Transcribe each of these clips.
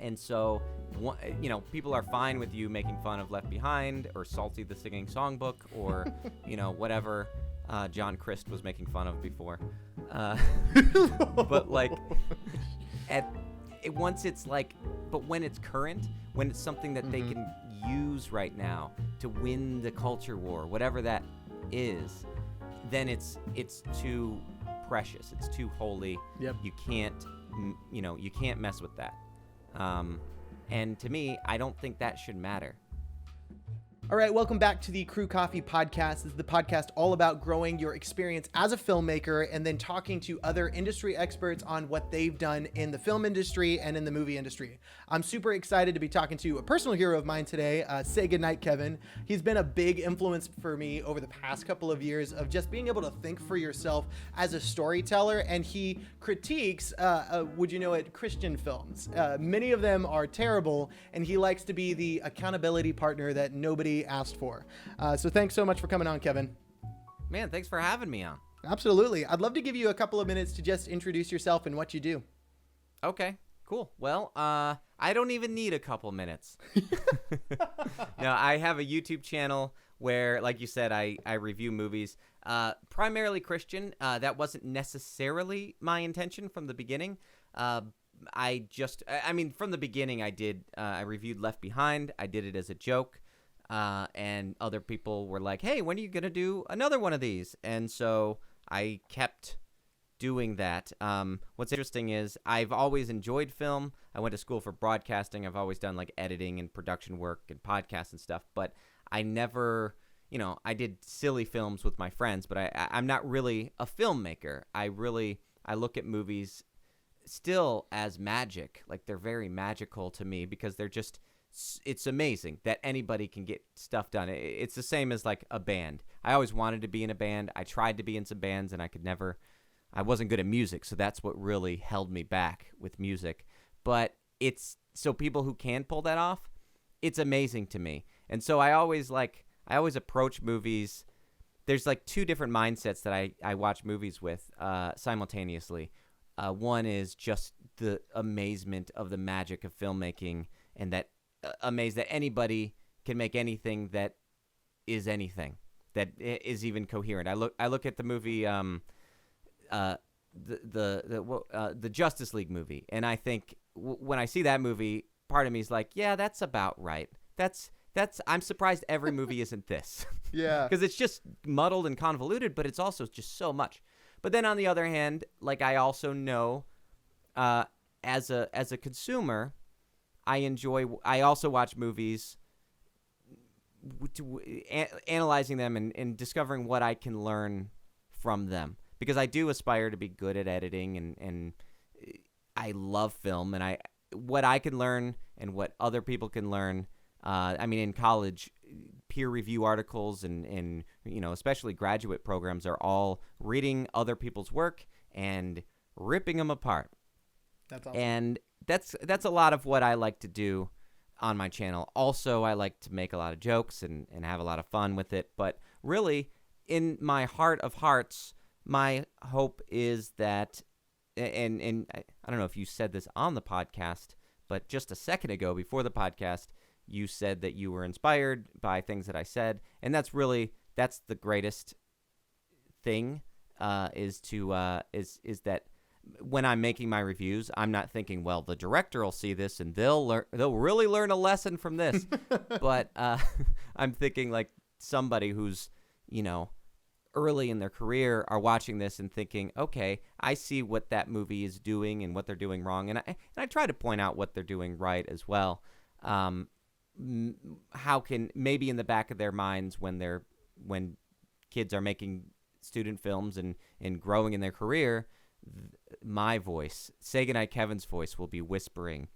And so, people are fine with you making fun of Left Behind or Salty the Singing Songbook or, whatever John Christ was making fun of before. But like, once it's like, but when it's current, when it's something that they can use right now to win the culture war, whatever that is, then it's too precious. It's too holy. Yep. You can't mess with that. And to me, I don't think that should matter. All right, welcome back to the Crew Coffee podcast. This is the podcast all about growing your experience as a filmmaker and then talking to other industry experts on what they've done in the film industry and in the movie industry. I'm super excited to be talking to a personal hero of mine today, SayGoodnight Kevin. He's been a big influence for me over the past couple of years of just being able to think for yourself as a storyteller, and he critiques, would you know it, Christian films. Many of them are terrible, and he likes to be the accountability partner that nobody asked for. So thanks so much for coming on, Kevin. Man, thanks for having me on. Absolutely. I'd love to give you a couple of minutes to just introduce yourself and what you do. Okay, cool. Well, I don't even need a couple minutes. No, I have a YouTube channel where, like you said, I review movies, primarily Christian. That wasn't necessarily my intention from the beginning. From the beginning I reviewed Left Behind. I did it as a joke. And other people were like, hey, when are you going to do another one of these? And so I kept doing that. What's interesting is I've always enjoyed film. I went to school for broadcasting. I've always done like editing and production work and podcasts and stuff, but I never, I did silly films with my friends, but I'm not really a filmmaker. I look at movies still as magic. Like they're very magical to me because it's amazing that anybody can get stuff done. It's the same as like a band. I always wanted to be in a band. I tried to be in some bands and I wasn't good at music. So that's what really held me back with music. But so people who can pull that off, it's amazing to me. And so I always approach movies. There's like two different mindsets that I watch movies with simultaneously. One is just the amazement of the magic of filmmaking and that amazed that anybody can make anything that is anything that is even coherent. I look at the movie, the Justice League movie, and I think when I see that movie, part of me is like, yeah, that's about right. I'm surprised every movie isn't this. Yeah, because it's just muddled and convoluted, but it's also just so much. But then on the other hand, like I also know, as a consumer, I also watch movies, analyzing them and discovering what I can learn from them. Because I do aspire to be good at editing and I love film. And what I can learn and what other people can learn, in college, peer review articles and especially graduate programs are all reading other people's work and ripping them apart. That's awesome. And that's a lot of what I like to do on my channel. Also, I like to make a lot of jokes and have a lot of fun with it. But really, in my heart of hearts, my hope is that, and I don't know if you said this on the podcast, but just a second ago before the podcast, you said that you were inspired by things that I said. And that's the greatest thing, is that when I'm making my reviews, I'm not thinking, well, the director will see this and they'll really learn a lesson from this. But I'm thinking like somebody who's, early in their career are watching this and thinking, okay, I see what that movie is doing and what they're doing wrong. And I try to point out what they're doing right as well. How can maybe in the back of their minds when kids are making student films and growing in their career, my voice, SayGoodnight Kevin's voice, will be whispering,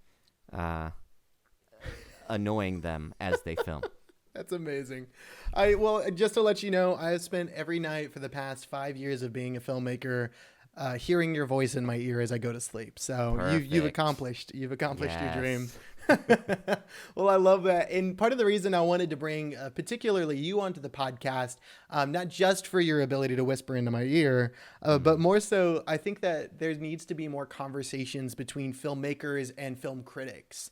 annoying them as they film. That's amazing. Well, just to let you know, I have spent every night for the past 5 years of being a filmmaker, hearing your voice in my ear as I go to sleep. So you've accomplished your dream. Well, I love that. And part of the reason I wanted to bring particularly you onto the podcast, not just for your ability to whisper into my ear, but more so, I think that there needs to be more conversations between filmmakers and film critics,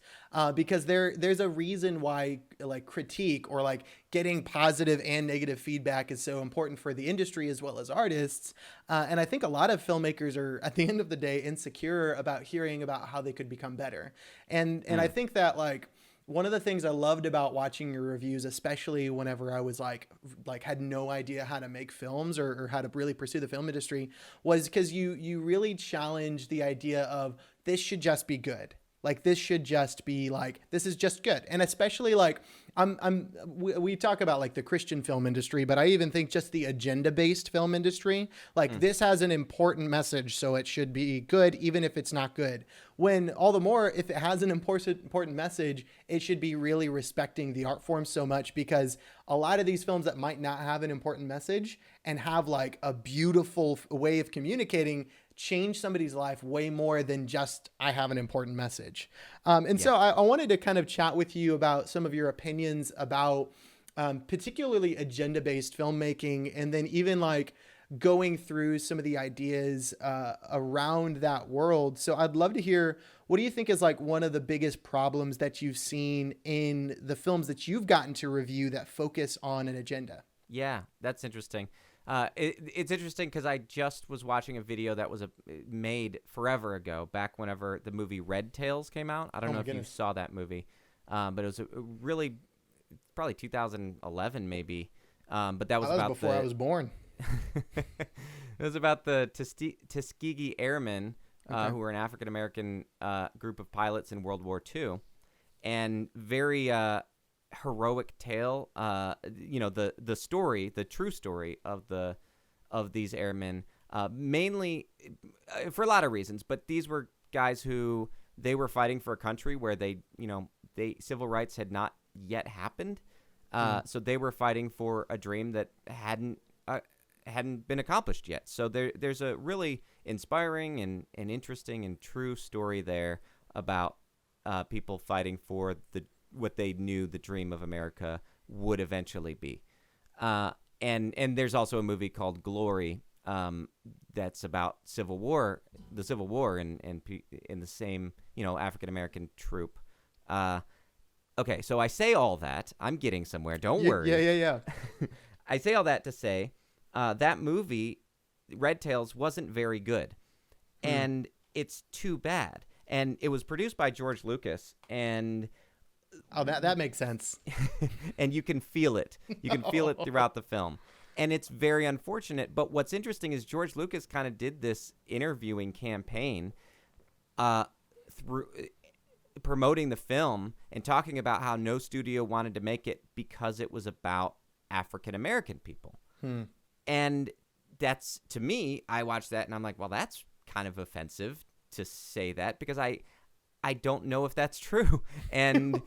because there's a reason why like critique or like getting positive and negative feedback is so important for the industry as well as artists. And I think a lot of filmmakers are at the end of the day insecure about hearing about how they could become better. And I think that like one of the things I loved about watching your reviews, especially whenever I was like had no idea how to make films or how to really pursue the film industry, was because you really challenged the idea of this should just be good. Like this should just be like, this is just good. And especially like we talk about like the Christian film industry, but I even think just the agenda-based film industry, like this has an important message, so it should be good, even if it's not good. When all the more, if it has an important message, it should be really respecting the art form so much, because a lot of these films that might not have an important message and have like a beautiful way of communicating change somebody's life way more than just I have an important message. So I wanted to kind of chat with you about some of your opinions about particularly agenda-based filmmaking, and then even like going through some of the ideas around that world. So I'd love to hear, what do you think is like one of the biggest problems that you've seen in the films that you've gotten to review that focus on an agenda? Yeah, that's interesting. It's interesting because I just was watching a video that was made forever ago, back whenever the movie Red Tails came out. I don't know if you saw that movie, but it was a really probably 2011 maybe. But that was about before I was born. It was about the Tuskegee Airmen, who were an African American group of pilots in World War II, and very heroic tale. The story, the true story of these airmen, mainly for a lot of reasons, but these were guys who they were fighting for a country where they civil rights had not yet happened. So they were fighting for a dream that hadn't been accomplished yet. So there's a really inspiring and interesting and true story there about people fighting for what they knew the dream of America would eventually be. And there's also a movie called Glory that's about the Civil War and in the same, African American troop. Okay, so I say all that. I'm getting somewhere. Don't worry. Yeah. I say all that to say that movie, Red Tails, wasn't very good. And it's too bad. And it was produced by George Lucas, and oh, that makes sense. And you can feel it. You can feel it throughout the film. And it's very unfortunate. But what's interesting is George Lucas kind of did this interviewing campaign through promoting the film and talking about how no studio wanted to make it because it was about African American people. And that's, to me, I watched that and I'm like, well, that's kind of offensive to say that, because I don't know if that's true. And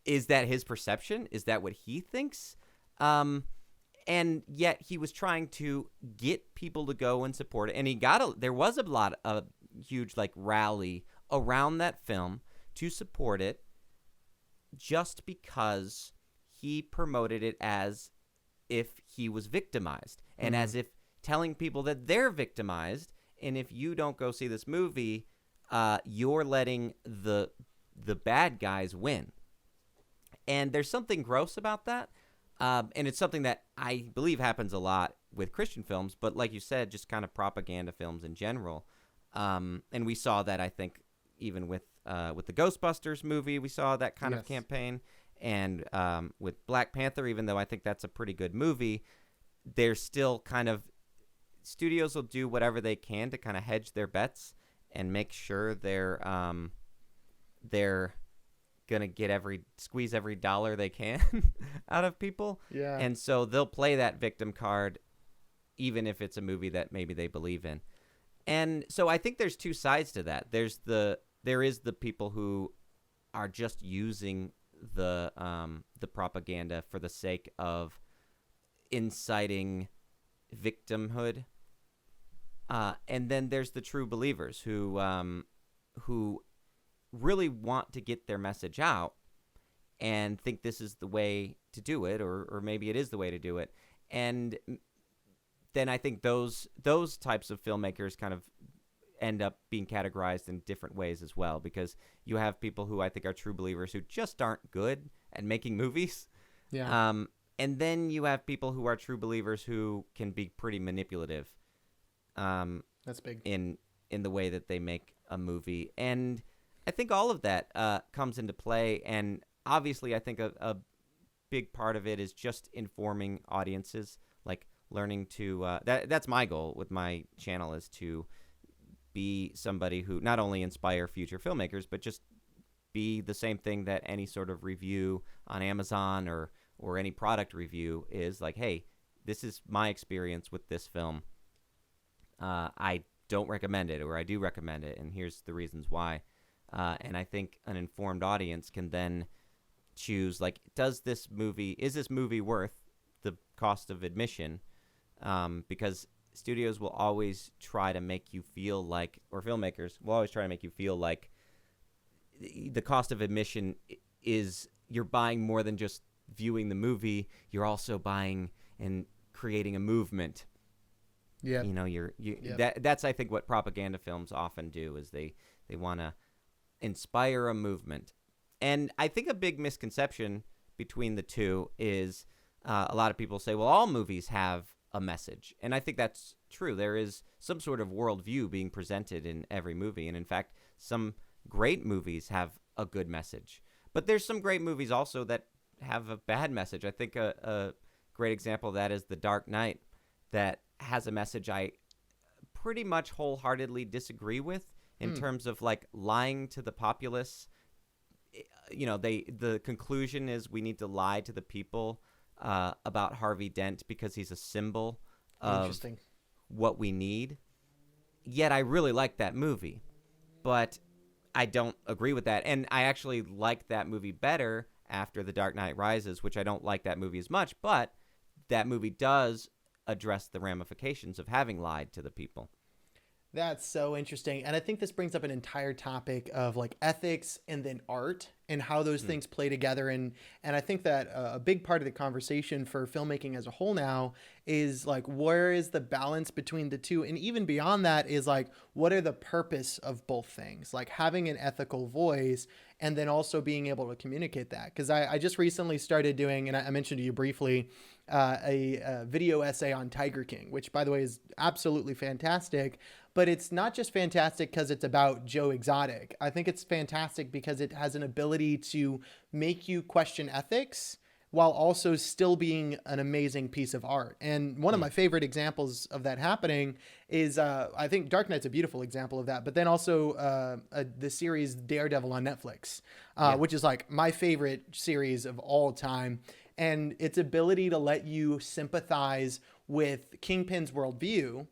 is that his perception? Is that what he thinks? And yet he was trying to get people to go and support it. And there was a huge like rally around that film to support it, just because he promoted it as if he was victimized and as if telling people that they're victimized. And if you don't go see this movie, you're letting the bad guys win. And there's something gross about that. And it's something that I believe happens a lot with Christian films, but like you said, just kind of propaganda films in general. And we saw that, I think, even with the Ghostbusters movie, we saw that kind of campaign. And with Black Panther, even though I think that's a pretty good movie, there's still kind of, studios will do whatever they can to kind of hedge their bets and make sure they're gonna squeeze every dollar they can out of people. Yeah. And so they'll play that victim card, even if it's a movie that maybe they believe in. And so I think there's two sides to that. There is the people who are just using the propaganda for the sake of inciting victimhood. And then there's the true believers who really want to get their message out and think this is the way to do it, or maybe it is the way to do it. And then I think those types of filmmakers kind of end up being categorized in different ways as well, because you have people who I think are true believers who just aren't good at making movies. Yeah. And then you have people who are true believers who can be pretty manipulative. That's big. In the way that they make a movie. And I think all of that comes into play. And obviously, I think a big part of it is just informing audiences, like learning to that's my goal with my channel, is to be somebody who not only inspire future filmmakers, but just be the same thing that any sort of review on Amazon or any product review is, like, hey, this is my experience with this film. I don't recommend it, or I do recommend it, and here's the reasons why. And I think an informed audience can then choose, like, is this movie worth the cost of admission? Because studios will always try to make you feel like, or filmmakers will always try to make you feel like the cost of admission is you're buying more than just viewing the movie. You're also buying and creating a movement. Yeah. You know, that's, I think, what propaganda films often do, is they want to inspire a movement. And I think a big misconception between the two is a lot of people say, well, all movies have a message. And I think that's true. There is some sort of worldview being presented in every movie. And in fact, some great movies have a good message. But there's some great movies also that have a bad message. I think a great example of that is The Dark Knight, that has a message I pretty much wholeheartedly disagree with in terms of, like, lying to the populace. You know, the conclusion is we need to lie to the people about Harvey Dent because he's a symbol of what we need. Yet I really like that movie, but I don't agree with that. And I actually like that movie better after The Dark Knight Rises, which I don't like that movie as much, but that movie does address the ramifications of having lied to the people. That's so interesting. And I think this brings up an entire topic of, like, ethics and then art and how those things play together. And I think that a big part of the conversation for filmmaking as a whole now is, like, where is the balance between the two? And even beyond that is, like, what are the purpose of both things? Like, having an ethical voice and then also being able to communicate that. Because I just recently started doing, and I mentioned to you briefly, a video essay on Tiger King, which, by the way, is absolutely fantastic. But it's not just fantastic because it's about Joe Exotic. I think it's fantastic because it has an ability to make you question ethics while also still being an amazing piece of art. And one of my favorite examples of that happening is, I think Dark Knight's a beautiful example of that, but then also the series Daredevil on Netflix, which is, like, my favorite series of all time. And its ability to let you sympathize with Kingpin's worldview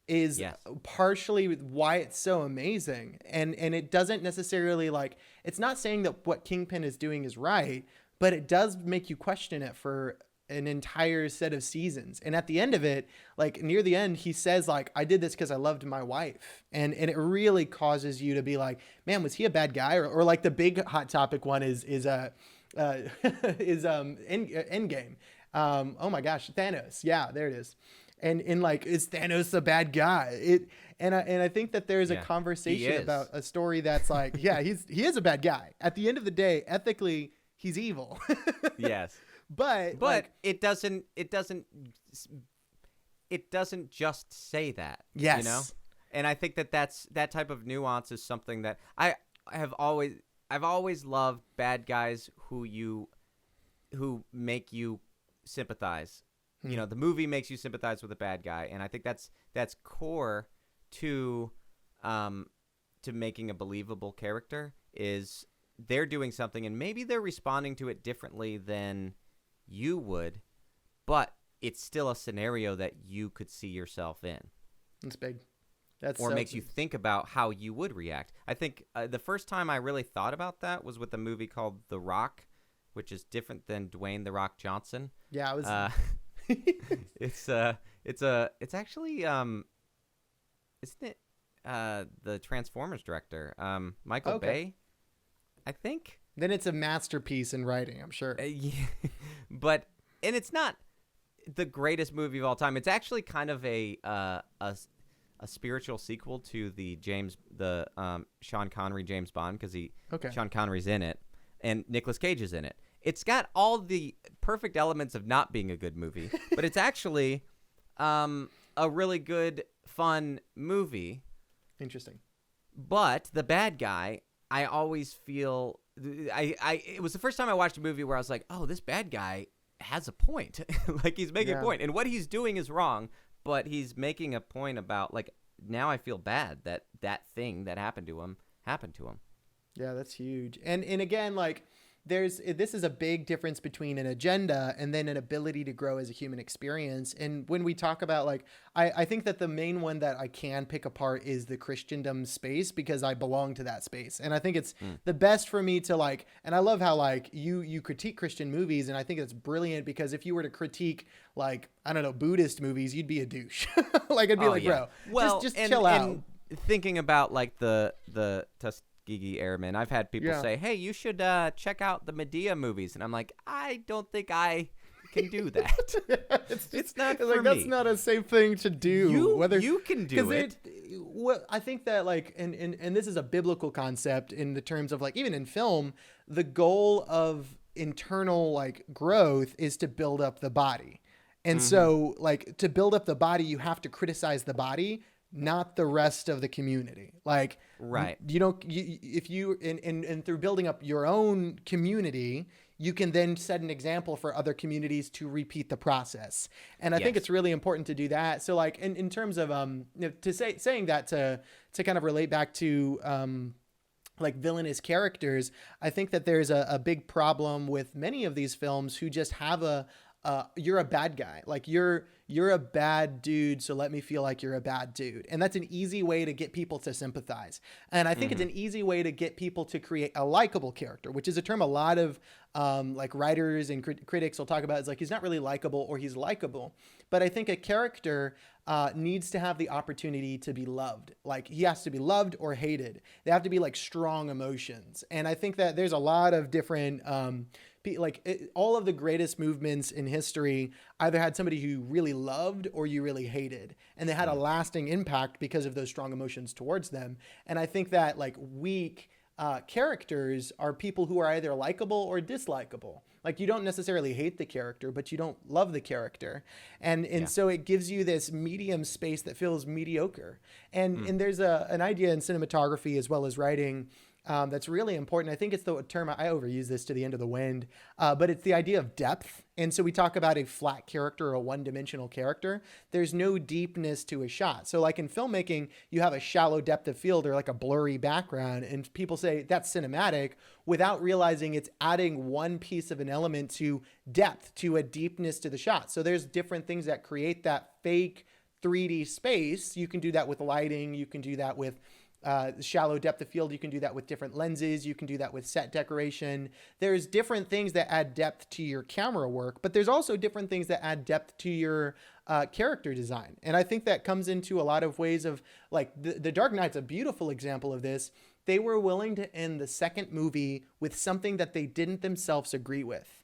is partially why it's so amazing. And it doesn't necessarily, like, it's not saying that what Kingpin is doing is right, but it does make you question it for an entire set of seasons. And at the end of it, like, near the end, he says, like, I did this because I loved my wife. And it really causes you to be like, man, was he a bad guy? Or like, the big hot topic one is Endgame. Oh my gosh, Thanos. Yeah, there it is. And like, is Thanos a bad guy? And I think that there is a conversation about a story that's like, yeah, he is a bad guy. At the end of the day, ethically, he's evil. Yes. But like, it doesn't just say that. Yes. You know? And I think that type of nuance is something that I've always loved bad guys who make you sympathize. You know, the movie makes you sympathize with a bad guy, and I think that's core to making a believable character. Is they're doing something, and maybe they're responding to it differently than you would, but it's still a scenario that you could see yourself in. That's big. Or makes you think about how you would react. I think the first time I really thought about that was with a movie called The Rock, which is different than Dwayne "The Rock" Johnson. Yeah, I was. It's actually isn't it the Transformers director Michael Bay? I think. Then it's a masterpiece in writing, I'm sure. Yeah. And it's not the greatest movie of all time. It's actually kind of a spiritual sequel to the Sean Connery James Bond, because Sean Connery's in it and Nicolas Cage is in it. It's got all the perfect elements of not being a good movie, but it's actually a really good, fun movie. Interesting. But the bad guy, I always feel it was the first time I watched a movie where I was like, oh, this bad guy has a point. Like, he's making a point, and what he's doing is wrong, but he's making a point about, like, now I feel bad that thing that happened to him. Yeah, that's huge. And again, like, this is a big difference between an agenda and then an ability to grow as a human experience. And when we talk about, like, I think that the main one that I can pick apart is the Christendom space, because I belong to that space. And I think it's the best for me to, like, and I love how, like, you critique Christian movies. And I think it's brilliant, because if you were to critique, like, I don't know, Buddhist movies, you'd be a douche. Like, I'd be bro, well, just chill out. And thinking about, like, the Tuskegee Airmen, I've had people say, hey, you should check out the Medea movies. And I'm like, I don't think I can do that. It's not for me. That's not a safe thing to do. You can do it. I think that, like, and this is a biblical concept in the terms of, like, even in film, the goal of internal, like, growth is to build up the body. And so, like, to build up the body, you have to criticize the body, not the rest of the community. Like, right. If you through building up your own community, you can then set an example for other communities to repeat the process. And I think it's really important to do that. So, like, in terms of saying that to kind of relate back to like villainous characters, I think that there's a big problem with many of these films who just have you're a bad guy. Like, you're a bad dude, so let me feel like you're a bad dude. And that's an easy way to get people to sympathize. And I think it's an easy way to get people to create a likable character, which is a term a lot of like writers and critics will talk about. It's like, he's not really likable, or he's likable. But I think a character needs to have the opportunity to be loved. Like, he has to be loved or hated. They have to be, like, strong emotions. And I think that there's a lot of different all of the greatest movements in history either had somebody who really loved or you really hated, and they had a lasting impact because of those strong emotions towards them. And I think that, like, weak characters are people who are either likable or dislikable. Like, you don't necessarily hate the character, but you don't love the character. And so it gives you this medium space that feels mediocre. And there's an idea in cinematography as well as writing that's really important. I think it's the term, I overuse this to the end of the wind, but it's the idea of depth. And so we talk about a flat character or a one-dimensional character. There's no deepness to a shot. So, like, in filmmaking, you have a shallow depth of field or, like, a blurry background, and people say that's cinematic without realizing it's adding one piece of an element to depth, to a deepness to the shot. So there's different things that create that fake 3D space. You can do that with lighting. You can do that with shallow depth of field. You can do that with different lenses. You can do that with set decoration. There's different things that add depth to your camera work, but there's also different things that add depth to your character design. And I think that comes into a lot of ways of, like, the Dark Knight's a beautiful example of this. They were willing to end the second movie with something that they didn't themselves agree with.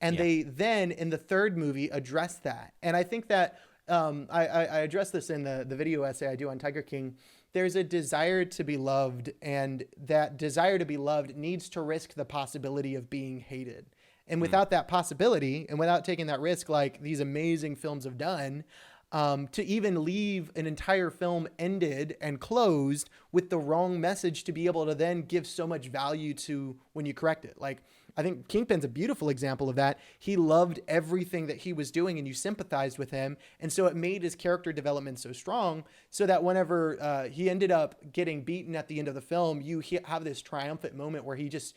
And they then, in the third movie, addressed that. And I think that I address this in the video essay I do on Tiger King. There's a desire to be loved, and that desire to be loved needs to risk the possibility of being hated. And without that possibility, and without taking that risk, like these amazing films have done, to even leave an entire film ended and closed with the wrong message to be able to then give so much value to when you correct it. Like, I think Kingpin's a beautiful example of that. He loved everything that he was doing, and you sympathized with him. And so it made his character development so strong, so that whenever he ended up getting beaten at the end of the film, you have this triumphant moment where he just,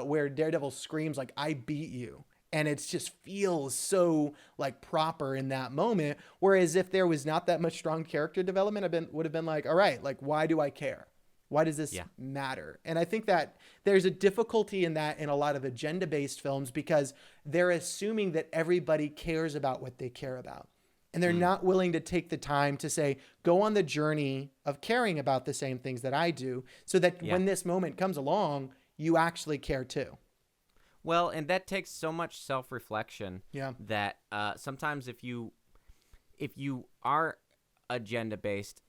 where Daredevil screams, like, I beat you. And it just feels so, like, proper in that moment. Whereas if there was not that much strong character development, would have been like, all right, like, why do I care? Why does this matter? And I think that there's a difficulty in that in a lot of agenda-based films, because they're assuming that everybody cares about what they care about. And they're not willing to take the time to say, go on the journey of caring about the same things that I do, so that when this moment comes along, you actually care too. Well, and that takes so much self-reflection Yeah. that sometimes if you are agenda-based,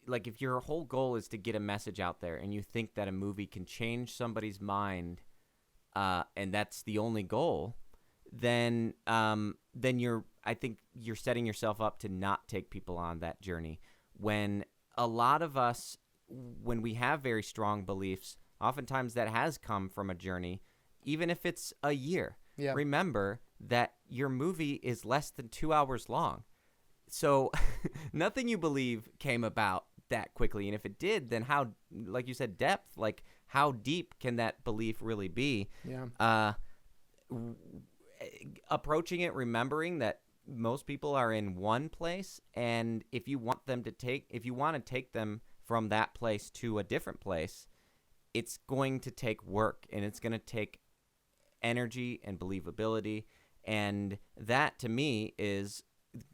like if your whole goal is to get a message out there and you think that a movie can change somebody's mind, and that's the only goal, then I think you're setting yourself up to not take people on that journey. When a lot of us, when we have very strong beliefs, oftentimes that has come from a journey, even if it's a year. Yeah. Remember that your movie is less than 2 hours long. So nothing you believe came about that quickly. And if it did, then how, like you said, depth, like how deep can that belief really be? Yeah. Approaching it, remembering that most people are in one place, and if you want to take them from that place to a different place, it's going to take work, and it's going to take energy and believability, and that to me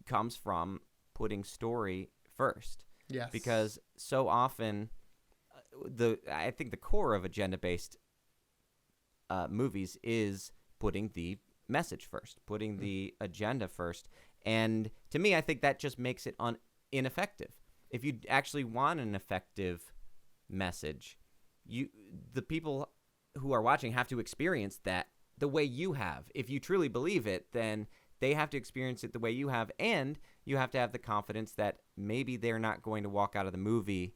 comes from putting story first. Yes. Because so often I think the core of agenda-based movies is putting the message first, putting the agenda first. And to me, I think that just makes it ineffective. If you actually want an effective message, the people who are watching have to experience that the way you have. If you truly believe it, then they have to experience it the way you have, and you have to have the confidence that maybe they're not going to walk out of the movie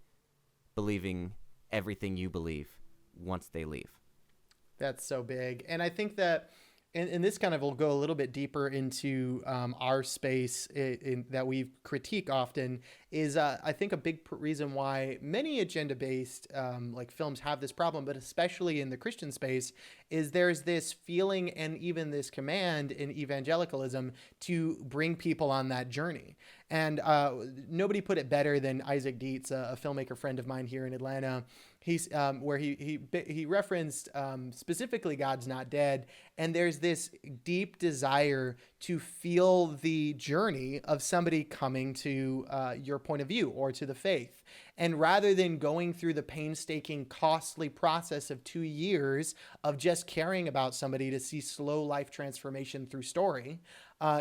believing everything you believe once they leave. That's so big. And I think that, and this kind of will go a little bit deeper into our space that we critique often, is I think a big reason why many agenda-based like films have this problem, but especially in the Christian space, is there's this feeling and even this command in evangelicalism to bring people on that journey. And nobody put it better than Isaac Dietz, a filmmaker friend of mine here in Atlanta. He's where he referenced specifically God's Not Dead, and there's this deep desire to feel the journey of somebody coming to your point of view or to the faith. And rather than going through the painstaking, costly process of 2 years of just caring about somebody to see slow life transformation through story,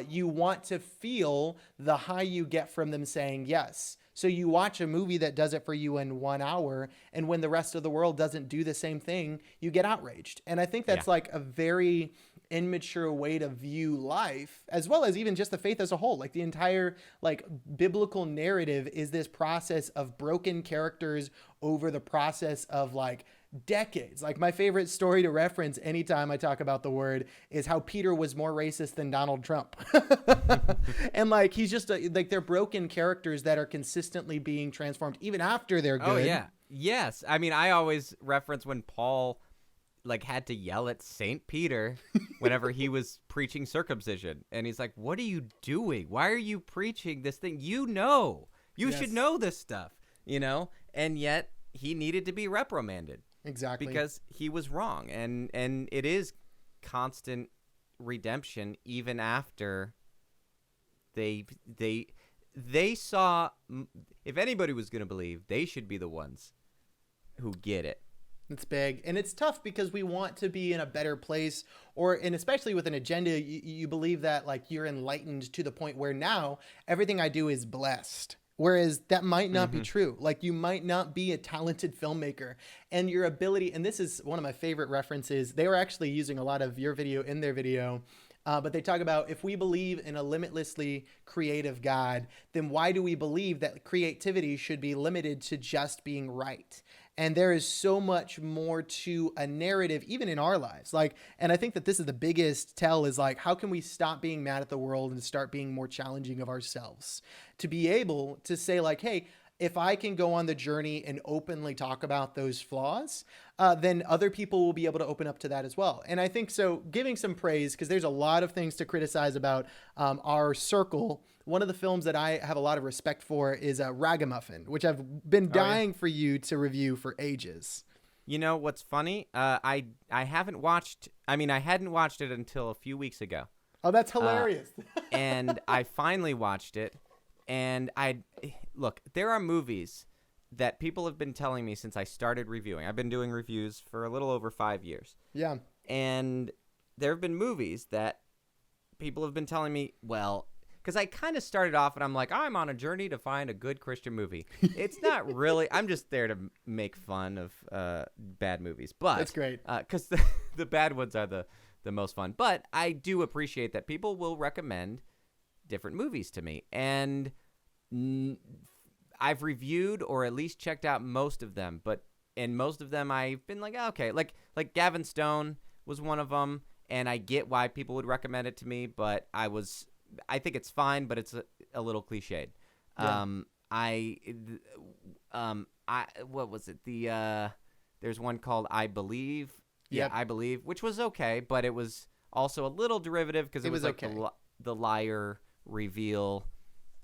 you want to feel the high you get from them saying yes. So you watch a movie that does it for you in 1 hour, and when the rest of the world doesn't do the same thing, you get outraged. And I think that's like a very immature way to view life, as well as even just the faith as a whole. Like the entire like biblical narrative is this process of broken characters over the process of like decades. Like my favorite story to reference anytime I talk about the word is how Peter was more racist than Donald Trump. And like he's just like they're broken characters that are consistently being transformed even after they're good. Oh yeah. Yes. I mean, I always reference when Paul like had to yell at Saint Peter whenever he was preaching circumcision, and he's like, "What are you doing? Why are you preaching this thing? You should know this stuff, And yet he needed to be reprimanded. Exactly. Because he was wrong, and it is constant redemption even after they saw. If anybody was going to believe, they should be the ones who get it. It's big, and it's tough because we want to be in a better place, and especially with an agenda, you believe that like you're enlightened to the point where now everything I do is blessed. Whereas that might not be true. Like you might not be a talented filmmaker, and your ability, and this is one of my favorite references. They were actually using a lot of your video in their video, but they talk about if we believe in a limitlessly creative God, then why do we believe that creativity should be limited to just being right? And there is so much more to a narrative, even in our lives. Like, and I think that this is the biggest tell is like, how can we stop being mad at the world and start being more challenging of ourselves? To be able to say like, hey, if I can go on the journey and openly talk about those flaws, then other people will be able to open up to that as well. And I think so giving some praise, because there's a lot of things to criticize about our circle. One of the films that I have a lot of respect for is Ragamuffin, which I've been dying for you to review for ages. You know what's funny? I hadn't watched it until a few weeks ago. Oh, that's hilarious. And I finally watched it. And look, there are movies that people have been telling me since I started reviewing. I've been doing reviews for a little over 5 years. Yeah. And there have been movies that people have been telling me, well, because I kind of started off and I'm like, I'm on a journey to find a good Christian movie. It's not really. I'm just there to make fun of bad movies. But That's great. Because the bad ones are the most fun. But I do appreciate that people will recommend different movies to me. And I've reviewed or at least checked out most of them. But in most of them, I've been like, okay. Like Gavin Stone was one of them. And I get why people would recommend it to me. But I think it's fine, but it's a little cliched. Yeah. What was it? There's one called I Believe. Yep. Yeah, I Believe, which was okay, but it was also a little derivative because it was like okay. the liar reveal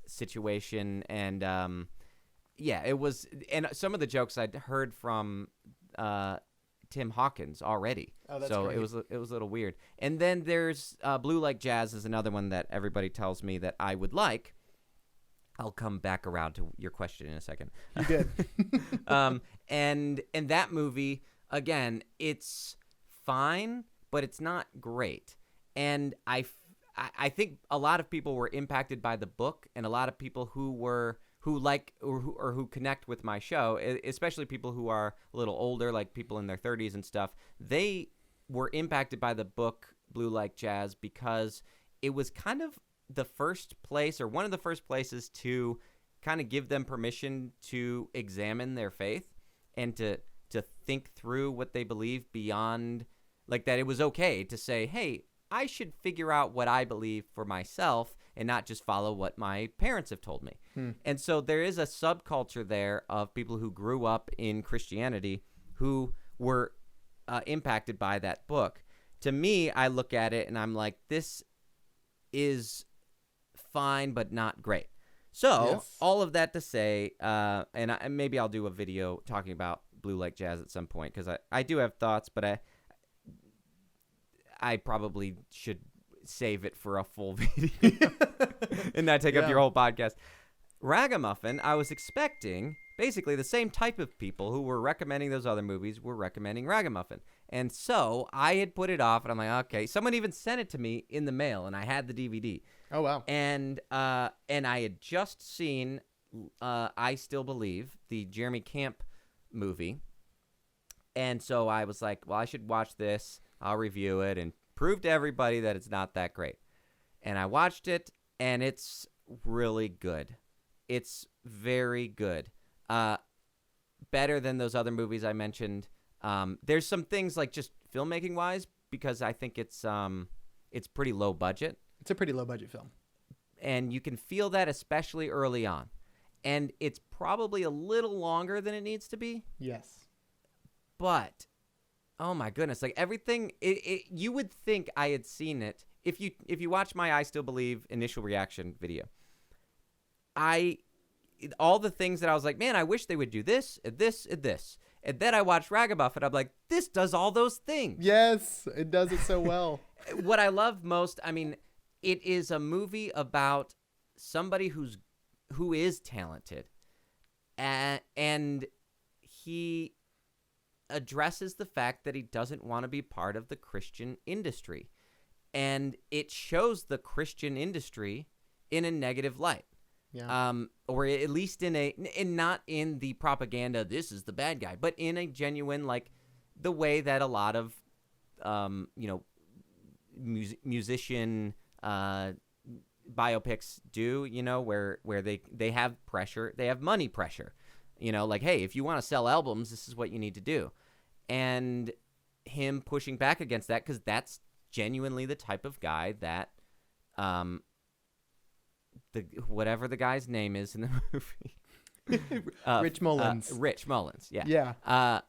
situation, and yeah, it was. And some of the jokes I'd heard from Tim Hawkins already. Oh, that's so great. it was a little weird. And then there's Blue Like Jazz is another one that everybody tells me that I would like. I'll come back around to your question in a second. You did. And that movie, again, it's fine, but it's not great. And I think a lot of people were impacted by the book, and a lot of people who like or who connect with my show, especially people who are a little older, like people in their 30s and stuff, they were impacted by the book Blue Like Jazz because it was kind of the first place or one of the first places to kind of give them permission to examine their faith and to think through what they believe beyond, like, that it was okay to say, hey, I should figure out what I believe for myself and not just follow what my parents have told me. And so there is a subculture there of people who grew up in Christianity who were impacted by that book. To me, I look at it and I'm like, this is fine but not great. So Yes. all of that to say, and maybe I'll do a video talking about Blue Like Jazz at some point because I do have thoughts, but I probably should save it for a full video and not take up your whole podcast. Ragamuffin, I was expecting basically the same type of people who were recommending those other movies were recommending Ragamuffin. And so I had put it off, and I'm like, okay. Someone even sent it to me in the mail, and I had the DVD. Oh, wow. And I had just seen I Still Believe, the Jeremy Camp movie. And so I was like, well, I should watch this. I'll review it and prove to everybody that it's not that great. And I watched it, and it's really good. It's very good. Better than those other movies I mentioned. There's some things like just filmmaking wise, because I think it's pretty low budget. It's a pretty low budget film. And you can feel that especially early on. And it's probably a little longer than it needs to be. Yes. But oh my goodness, like everything you would think I had seen it if you watch my I Still Believe initial reaction video. All the things that I was like, man, I wish they would do this and this and this. And then I watched Ragamuffin, I'm like, this does all those things. Yes, it does it so well. What I love most, I mean, it is a movie about somebody who is talented, and he addresses the fact that he doesn't want to be part of the Christian industry, and it shows the Christian industry in a negative light. Yeah. Or at least not in the propaganda, this is the bad guy, but in a genuine, like, the way that a lot of, musician biopics do, where they have pressure, they have money pressure, like, hey, if you want to sell albums, this is what you need to do. And him pushing back against that, because that's genuinely the type of guy that, whatever the guy's name is in the movie. Rich Mullins. Rich Mullins, yeah. Yeah.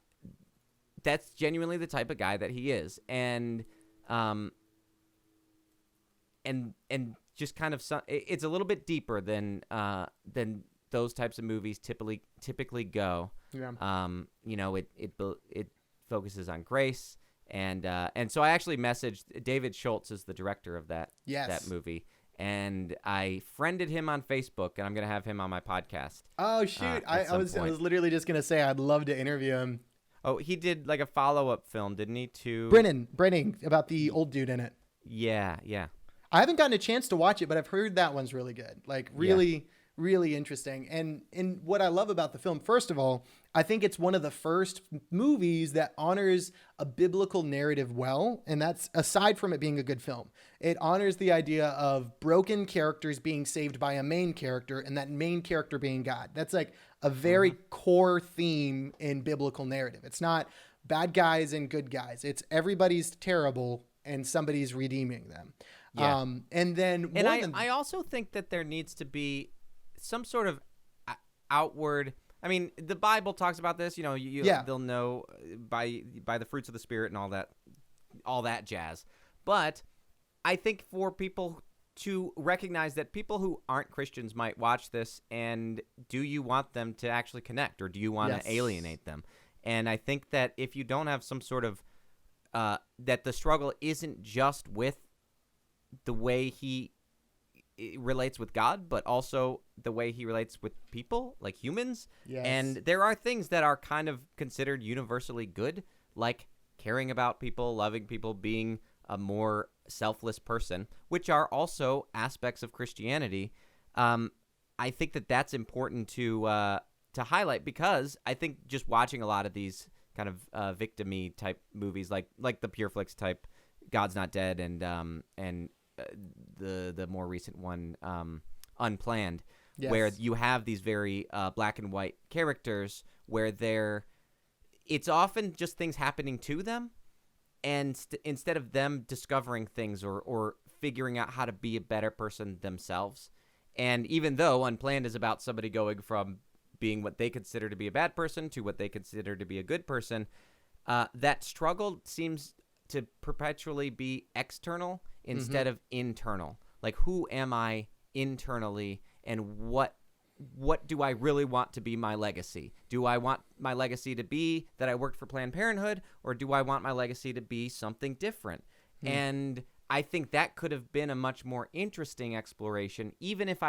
That's genuinely the type of guy that he is. And just kind of it's a little bit deeper than those types of movies typically go. Yeah. It focuses on grace, and so I actually messaged David Schultz is the director of that Yes. that movie, and I friended him on Facebook, and I'm gonna have him on my podcast. Oh shoot! I was literally just gonna say I'd love to interview him. Oh, he did like a follow-up film, didn't he? To Brennan, about the old dude in it. Yeah. I haven't gotten a chance to watch it, but I've heard that one's really good. Like really interesting. And what I love about the film, first of all, I think it's one of the first movies that honors a biblical narrative well. And that's aside from it being a good film. It honors the idea of broken characters being saved by a main character, and that main character being God. That's like a very core theme in biblical narrative. It's not bad guys and good guys. It's everybody's terrible and somebody's redeeming them. Yeah. And then I also think that there needs to be some sort of outward. I mean, the Bible talks about this. You know, they'll know by the fruits of the Spirit and all that jazz. But I think for people to recognize that people who aren't Christians might watch this, and do you want them to actually connect, or do you want to alienate them? And I think that if you don't have some sort of that the struggle isn't just with the way he relates with God, but also the way he relates with people, like humans. Yes. And there are things that are kind of considered universally good, like caring about people, loving people, being a more selfless person, which are also aspects of Christianity. I think that that's important to highlight, because I think just watching a lot of these kind of victim-y type movies, like the Pure Flix type, God's Not Dead, and the more recent one, Unplanned, where you have these very black and white characters where it's often just things happening to them, and instead of them discovering things or figuring out how to be a better person themselves. And even though Unplanned is about somebody going from being what they consider to be a bad person to what they consider to be a good person, that struggle seems to perpetually be external instead of internal. Like, who am I internally, and what do I really want to be my legacy? Do I want my legacy to be that I worked for Planned Parenthood, or do I want my legacy to be something different? And I think that could have been a much more interesting exploration, even if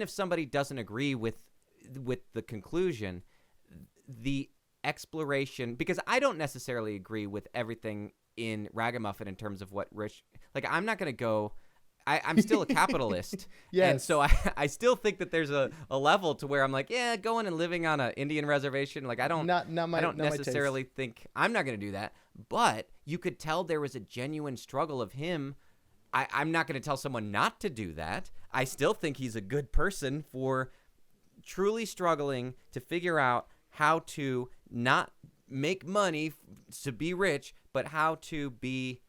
somebody doesn't agree with the conclusion, the exploration, because I don't necessarily agree with everything in Ragamuffin in terms of what Rich, like, I'm not going to go, I'm still a capitalist. Yes. And so I still think that there's a level to where I'm like, yeah, going and living on an Indian reservation, like, I don't necessarily think, I'm not going to do that. But you could tell there was a genuine struggle of him. I'm not going to tell someone not to do that. I still think he's a good person for truly struggling to figure out how to not make money to be rich, but how to be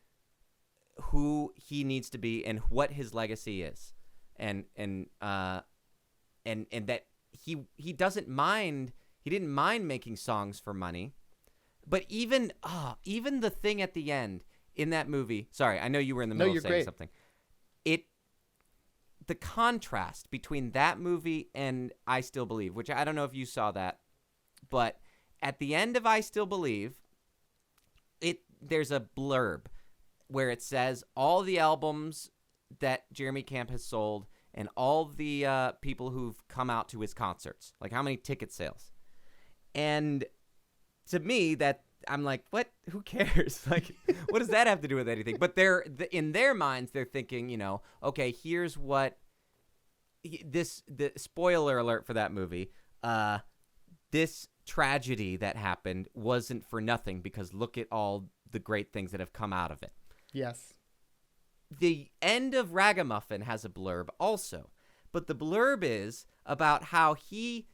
who he needs to be and what his legacy is. And that he doesn't mind, he didn't mind making songs for money. But even the thing at the end in that movie, sorry, I know you were in the middle of saying something. The contrast between that movie and I Still Believe, which I don't know if you saw that, but at the end of I Still Believe, there's a blurb where it says all the albums that Jeremy Camp has sold and all the people who've come out to his concerts, like how many ticket sales. And to me, that I'm like, what? Who cares? Like, what does that have to do with anything? But in their minds, they're thinking, okay, here's what the spoiler alert for that movie. This tragedy that happened wasn't for nothing, because look at all the great things that have come out of it. Yes. The end of Ragamuffin has a blurb also, but the blurb is about how he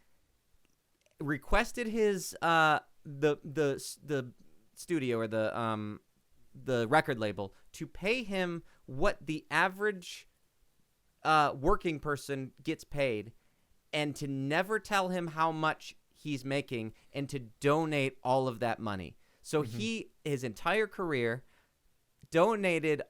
requested his the studio or the record label to pay him what the average working person gets paid, and to never tell him how much he's making, and to donate all of that money. So his entire career donated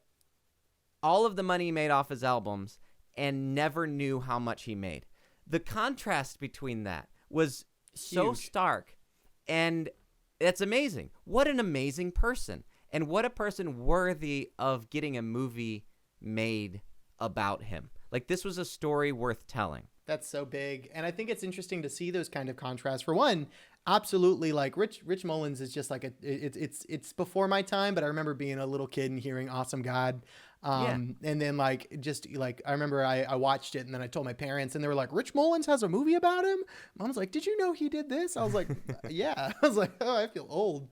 all of the money he made off his albums and never knew how much he made. The contrast between that was so stark, and that's amazing. What an amazing person, and what a person worthy of getting a movie made about him. Like, this was a story worth telling. That's so big. And I think it's interesting to see those kind of contrasts. For one, absolutely, like Rich Mullins is just like it's before my time, but I remember being a little kid and hearing Awesome God. And then like, just like, I remember I watched it and then I told my parents and they were like, Rich Mullins has a movie about him. Mom was like, did you know he did this? I was like, yeah. I was like, oh, I feel old.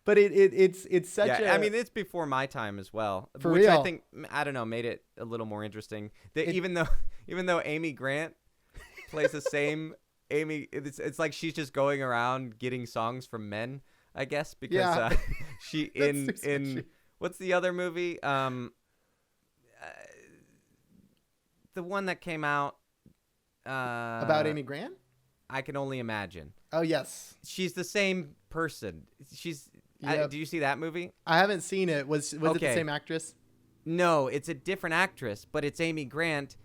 But it's such I mean, it's before my time as well, for which real. I think, I don't know, made it a little more interesting. Even though Amy Grant plays the same Amy, it's like she's just going around getting songs from men, I guess, because she in what's the other movie? The one that came out about Amy Grant? I Can Only Imagine. Oh yes, she's the same person. She's. Yep. Do you see that movie? I haven't seen it. Was it the same actress? No, it's a different actress, but it's Amy Grant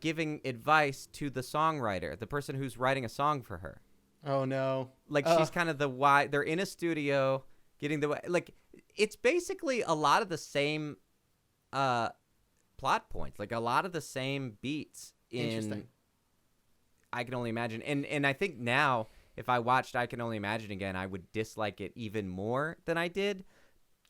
giving advice to the songwriter, the person who's writing a song for her. Oh no! Like she's kind of the why. They're in a studio getting like. It's basically a lot of the same plot points, like a lot of the same beats in I Can Only Imagine. And I think now, if I watched I Can Only Imagine again, I would dislike it even more than I did,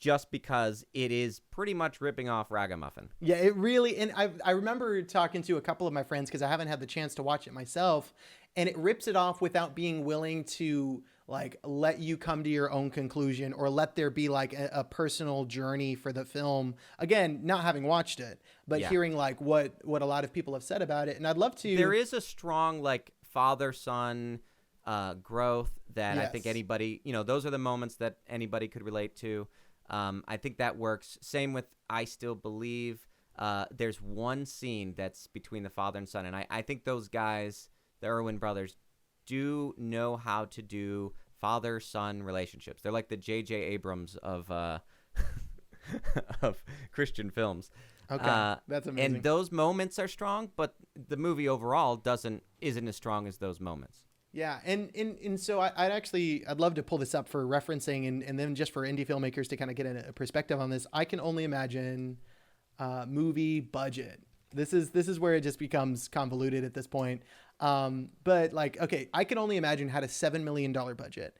just because it is pretty much ripping off Ragamuffin. Yeah, it really, and I remember talking to a couple of my friends because I haven't had the chance to watch it myself, and it rips it off without being willing to like let you come to your own conclusion or let there be like a personal journey for the film. Again, not having watched it, but hearing like what a lot of people have said about it. And I'd love to. There is a strong like father-son growth that I think anybody, those are the moments that anybody could relate to. I think that works. Same with I Still Believe. There's one scene that's between the father and son, and I think those guys, the Irwin brothers, do know how to do father-son relationships. They're like the J.J. Abrams of of Christian films. Okay, that's amazing. And those moments are strong, but the movie overall isn't as strong as those moments. Yeah, and so I'd love to pull this up for referencing and then just for indie filmmakers to kind of get a perspective on this. I Can Only Imagine movie budget. This is where it just becomes convoluted at this point. But like, okay, I Can Only Imagine had a $7 million budget,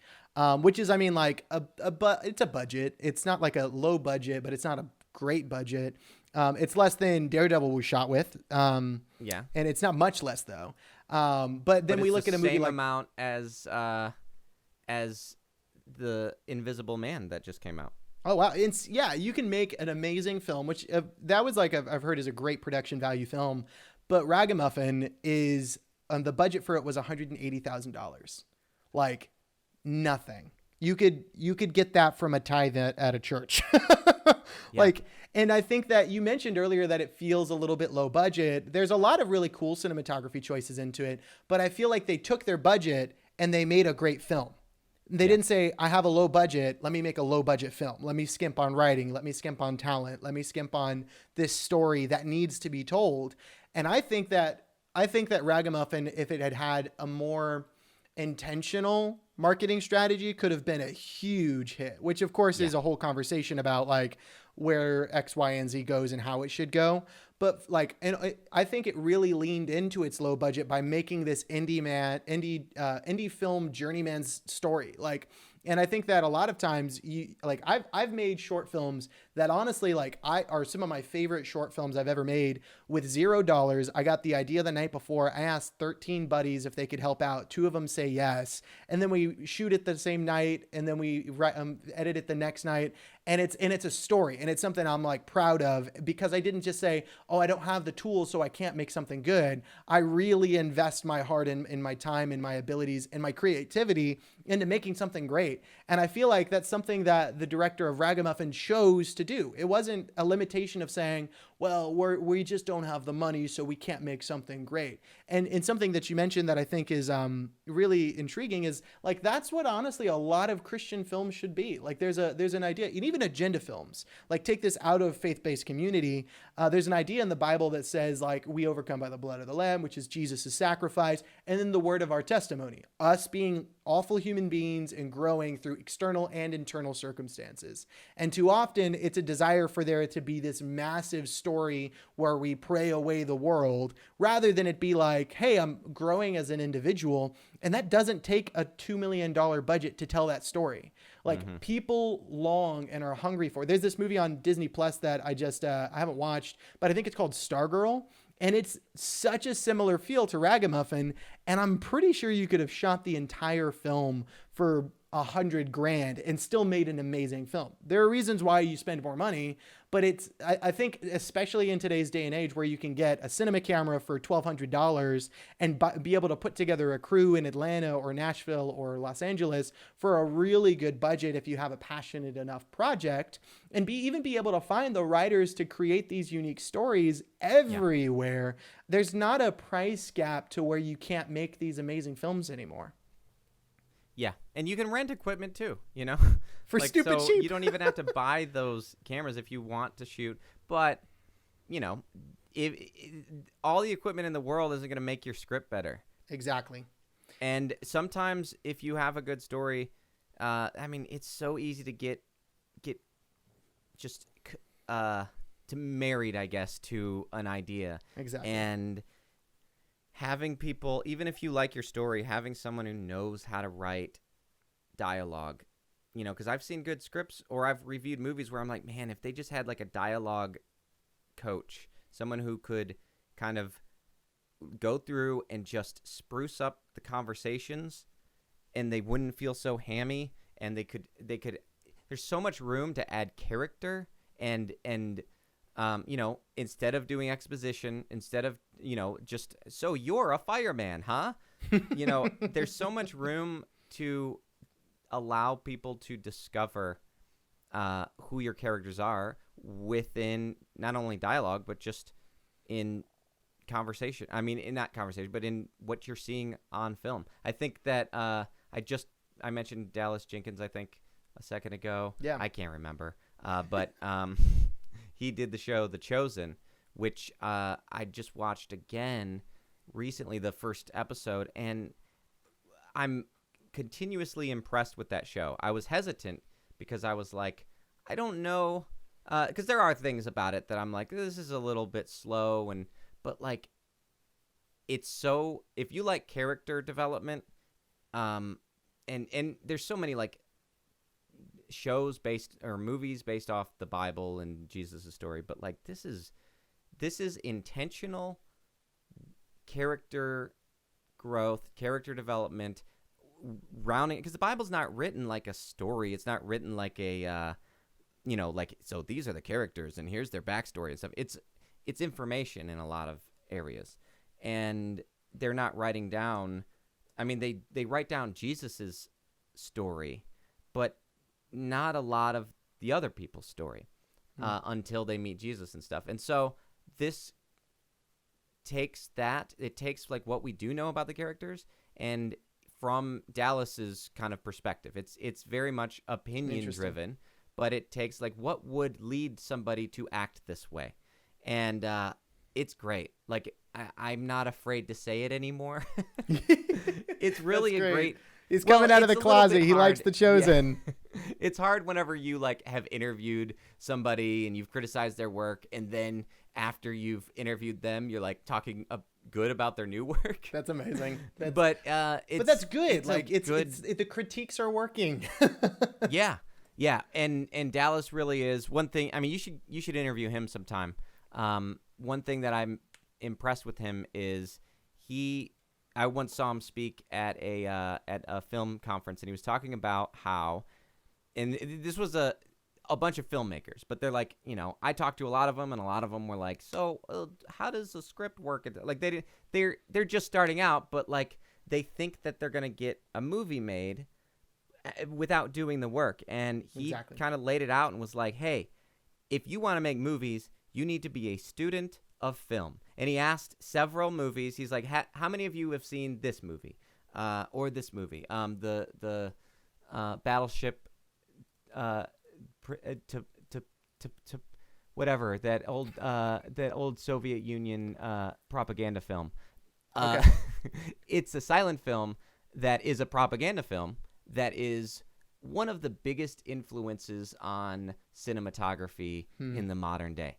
which is, I mean, like it's a budget. It's not like a low budget, but it's not a great budget. It's less than Daredevil was shot with. And it's not much less though. But then we look at a movie same like amount as the Invisible Man that just came out. Oh wow! You can make an amazing film, which that was like I've heard is a great production value film. But Ragamuffin is the budget for it was $180,000, like nothing. You could get that from a tithe at a church. Like, and I think that you mentioned earlier that it feels a little bit low budget. There's a lot of really cool cinematography choices into it, but I feel like they took their budget and they made a great film. They didn't say, I have a low budget, let me make a low budget film. Let me skimp on writing. Let me skimp on talent. Let me skimp on this story that needs to be told. And I think that Ragamuffin, if it had had a more intentional marketing strategy, could have been a huge hit, which of course is a whole conversation about like where X, Y, and Z goes and how it should go. But like, and I think it really leaned into its low budget by making this indie film journeyman's story. Like, and I think that a lot of times I've made short films that honestly are some of my favorite short films I've ever made with $0. I got the idea the night before. I asked 13 buddies if they could help out. 2 of them say yes. And then we shoot it the same night and then we edit it the next night. And it's a story and it's something I'm like proud of because I didn't just say, oh, I don't have the tools, so I can't make something good. I really invest my heart and my time and my abilities and my creativity into making something great. And I feel like that's something that the director of Ragamuffin chose to do. It wasn't a limitation of saying, well, we just don't have the money, so we can't make something great. And something that you mentioned that I think is really intriguing is like, that's what honestly a lot of Christian films should be. Like there's an idea, and even agenda films, like take this out of faith-based community. There's an idea in the Bible that says like, we overcome by the blood of the Lamb, which is Jesus' sacrifice, and then the word of our testimony, us being awful human beings and growing through external and internal circumstances. And too often it's a desire for there to be this massive story where we pray away the world, rather than it be like, hey, I'm growing as an individual, and that doesn't take a $2 million budget to tell that story. Like, people long and are hungry for. There's this movie on Disney Plus that I haven't watched, but I think it's called Stargirl. And it's such a similar feel to Ragamuffin. And I'm pretty sure you could have shot the entire film for $100,000 and still made an amazing film. There are reasons why you spend more money, but I think especially in today's day and age where you can get a cinema camera for $1,200 and be able to put together a crew in Atlanta or Nashville or Los Angeles for a really good budget if you have a passionate enough project, and even be able to find the writers to create these unique stories everywhere. Yeah. There's not a price gap to where you can't make these amazing films anymore. Yeah, and you can rent equipment too, for stupid cheap. You don't even have to buy those cameras if you want to shoot. But, if all the equipment in the world isn't going to make your script better. Exactly. And sometimes if you have a good story, it's so easy to get just to married, I guess, to an idea. Exactly. And having people, even if you like your story, having someone who knows how to write dialogue, because I've seen good scripts, or I've reviewed movies where I'm like, man, if they just had like a dialogue coach, someone who could kind of go through and just spruce up the conversations, and they wouldn't feel so hammy, and they could there's so much room to add character and instead of doing exposition, instead of, just, so you're a fireman, huh? There's so much room to allow people to discover who your characters are within not only dialogue, but just in conversation. Not conversation, but in what you're seeing on film. I think that I mentioned Dallas Jenkins, I think, a second ago. Yeah. I can't remember. But he did the show The Chosen, which I just watched again recently, the first episode, and I'm continuously impressed with that show. I was hesitant because I was like, I don't know, because there are things about it that I'm like, this is a little bit slow, but like, it's so, if you like character development, and there's so many like shows or movies based off the Bible and Jesus' story, but like this is intentional character growth, character development, rounding, because the Bible's not written like a story. It's not written like a like, so these are the characters and here's their backstory and stuff. It's information in a lot of areas, and they're not writing down, they write down Jesus's story, but not a lot of the other people's story until they meet Jesus and stuff. And so this takes like what we do know about the characters, and from Dallas's kind of perspective, it's very much opinion driven, but it takes like what would lead somebody to act this way. And it's great. Like I'm not afraid to say it anymore. It's really a great. He's coming out of the closet. He likes The Chosen. Yeah. It's hard whenever you like have interviewed somebody and you've criticized their work, and then after you've interviewed them, you're like talking good about their new work. That's amazing. But that's good. The critiques are working. Yeah. And Dallas really is one thing. You should interview him sometime. One thing that I'm impressed with him is I once saw him speak at a film conference, and he was talking about how, and this was a bunch of filmmakers, but they're like, I talked to a lot of them, and a lot of them were like, so how does the script work? Like they're just starting out, but like they think that they're gonna get a movie made without doing the work. And he kind of laid it out and was like, hey, if you want to make movies, you need to be a student of film. And he asked several movies. He's like, how many of you have seen this movie or this movie? The Battleship to whatever, that old Soviet Union propaganda film. Okay. It's a silent film that is a propaganda film that is one of the biggest influences on cinematography in the modern day.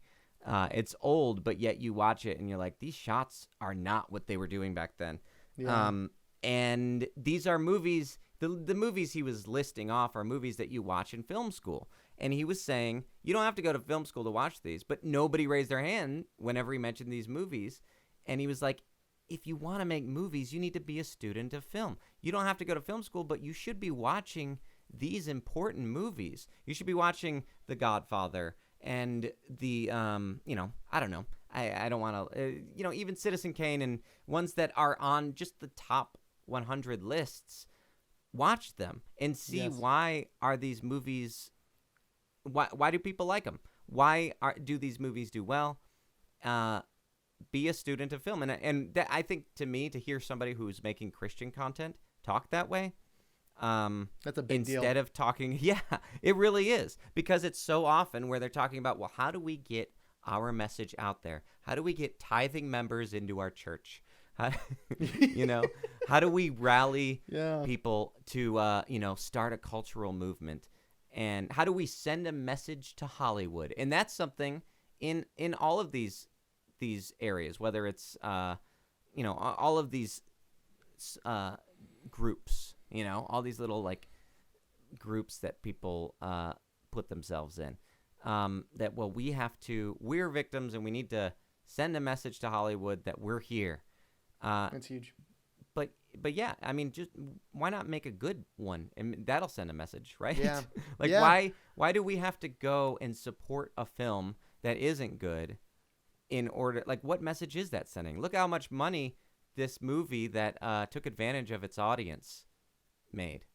It's old, but yet you watch it and you're like, these shots are not what they were doing back then. Yeah. And these are movies, the movies he was listing off are movies that you watch in film school. And he was saying, you don't have to go to film school to watch these, but nobody raised their hand whenever he mentioned these movies. And he was like, if you want to make movies, you need to be a student of film. You don't have to go to film school, but you should be watching these important movies. You should be watching The Godfather and the, I don't know. I don't want to, even Citizen Kane and ones that are on just the top 100 lists. Watch them and see why are these movies, why do people like them? Why do these movies do well? Be a student of film. And that, I think, to me, to hear somebody who's making Christian content talk that way, that's a big deal. Instead of talking, it really is, because it's so often where they're talking about, well, how do we get our message out there? How do we get tithing members into our church? How do we rally people to, start a cultural movement? And how do we send a message to Hollywood? And that's something in all of these areas, whether it's, all of these groups, all these little like groups that people put themselves in, that, well, we're victims and we need to send a message to Hollywood that we're here. That's huge. But yeah, I mean, just why not make a good one? And that'll send a message, right? Yeah. Why do we have to go and support a film that isn't good in order, like, what message is that sending? Look how much money this movie that took advantage of its audience made.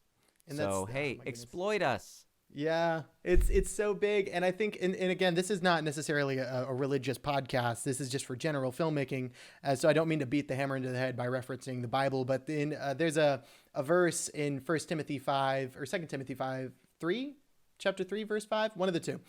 And so, hey, exploit us. Yeah, it's so big. And I think, and again, this is not necessarily a religious podcast. This is just for general filmmaking. So I don't mean to beat the hammer into the head by referencing the Bible, but then there's a verse in 1 Timothy 5 or 2 Timothy 5:3, chapter 3, verse 5, one of the two,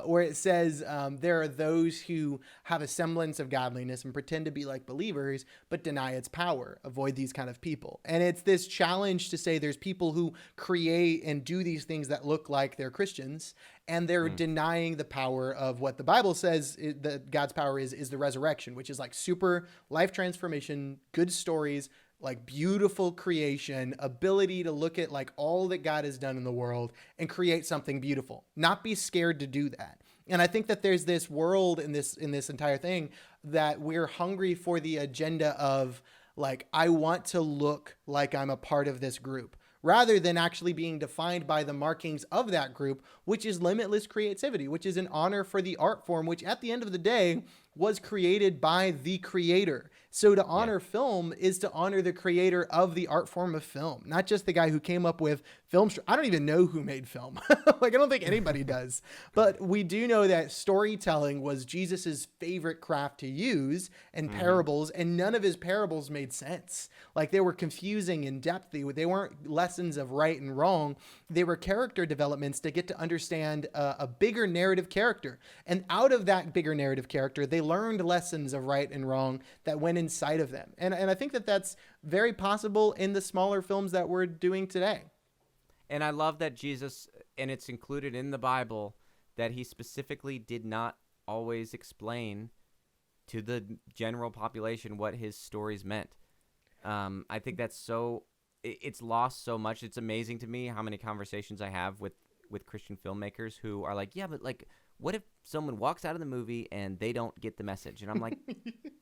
where it says, there are those who have a semblance of godliness and pretend to be like believers, but deny its power. Avoid these kind of people. And it's this challenge to say there's people who create and do these things that look like they're Christians, and they're denying the power of what the Bible says that God's power is the resurrection, which is like super life transformation, good stories, like beautiful creation, ability to look at like all that God has done in the world and create something beautiful, not be scared to do that. And I think that there's this world in this entire thing that we're hungry for the agenda of like, I want to look like I'm a part of this group, rather than actually being defined by the markings of that group, which is limitless creativity, which is an honor for the art form, which at the end of the day was created by the creator. So to honor film is to honor the creator of the art form of film, not just the guy who came up with film. I don't even know who made film. Like, I don't think anybody does, but we do know that storytelling was Jesus's favorite craft to use, and parables, and none of his parables made sense. Like, they were confusing in depth. They weren't lessons of right and wrong. They were character developments to get to understand a bigger narrative character. And out of that bigger narrative character, they learned lessons of right and wrong that went inside of them. And I think that that's very possible in the smaller films that we're doing today. And I love that Jesus, and it's included in the Bible, that he specifically did not always explain to the general population what his stories meant. I think that's it's lost so much. It's amazing to me how many conversations I have with Christian filmmakers who are like, yeah, but like, what if someone walks out of the movie and they don't get the message? And I'm like,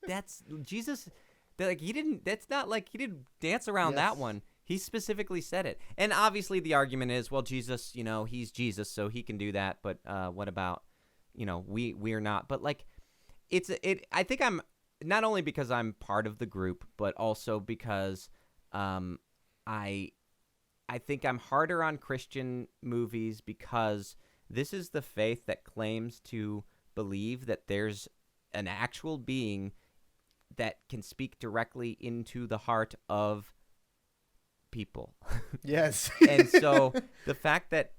that's Jesus. He didn't dance around that one. He specifically said it. And obviously the argument is, well, Jesus, he's Jesus, so he can do that. But what about, we're not. But like, I think I'm, not only because I'm part of the group, but also because I think I'm harder on Christian movies because this is the faith that claims to believe that there's an actual being that can speak directly into the heart of people. Yes. And so the fact that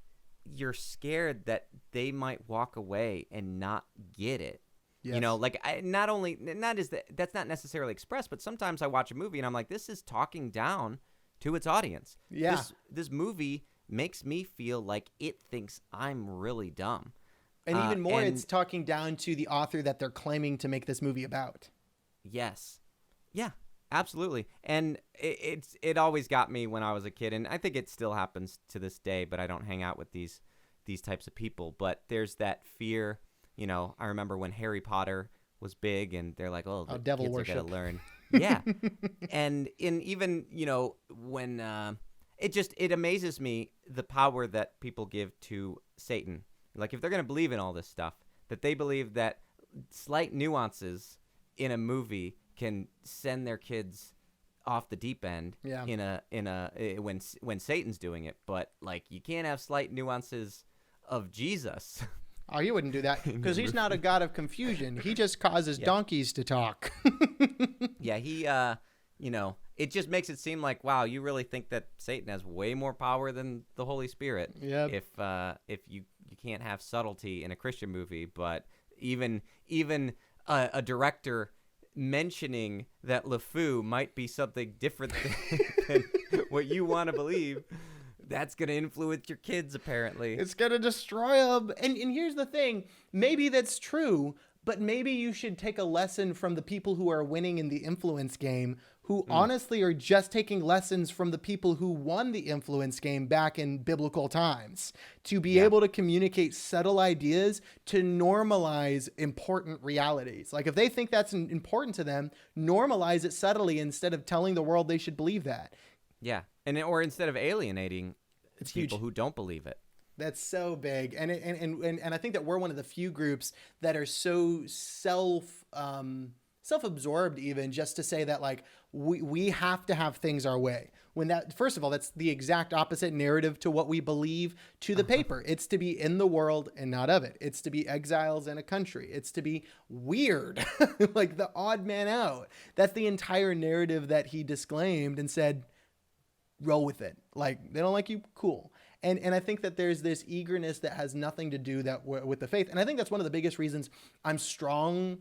you're scared that they might walk away and not get it, yes. That's not necessarily expressed, but sometimes I watch a movie and I'm like, this is talking down to its audience. Yeah. This movie makes me feel like it thinks I'm really dumb. And even more, it's talking down to the author that they're claiming to make this movie about. Yes. Yeah, absolutely. And it always got me when I was a kid, and I think it still happens to this day, but I don't hang out with these types of people. But there's that fear, I remember when Harry Potter was big, and they're like, oh, the devil kids worship. are going to learn. Yeah. And even, when it amazes me the power that people give to Satan. Like, if they're going to believe in all this stuff, that they believe that slight nuances in a movie can send their kids off the deep end. Yeah. When Satan's doing it, but like, you can't have slight nuances of Jesus. Oh, you wouldn't do that because he's not a god of confusion. He just causes donkeys to talk. Yeah, he it just makes it seem like, wow, you really think that Satan has way more power than the Holy Spirit. Yep. If you can't have subtlety in a Christian movie, but even a director mentioning that LeFou might be something different than what you want to believe, that's going to influence your kids, apparently. It's going to destroy them. And here's the thing. Maybe that's true, but maybe you should take a lesson from the people who are winning in the influence game, who honestly are just taking lessons from the people who won the influence game back in biblical times, to be able to communicate subtle ideas to normalize important realities. Like, if they think that's important to them, normalize it subtly instead of telling the world they should believe that. Yeah. Or instead of alienating it's people huge. Who don't believe it. That's so big. And I think that we're one of the few groups that are so self-absorbed, even, just to say that, like, we have to have things our way. When that, first of all, that's the exact opposite narrative to what we believe to the paper. It's to be in the world and not of it. It's to be exiles in a country. It's to be weird, like the odd man out. That's the entire narrative that he disclaimed and said, roll with it. Like, they don't like you, cool. And I think that there's this eagerness that has nothing to do with the faith. And I think that's one of the biggest reasons I'm strong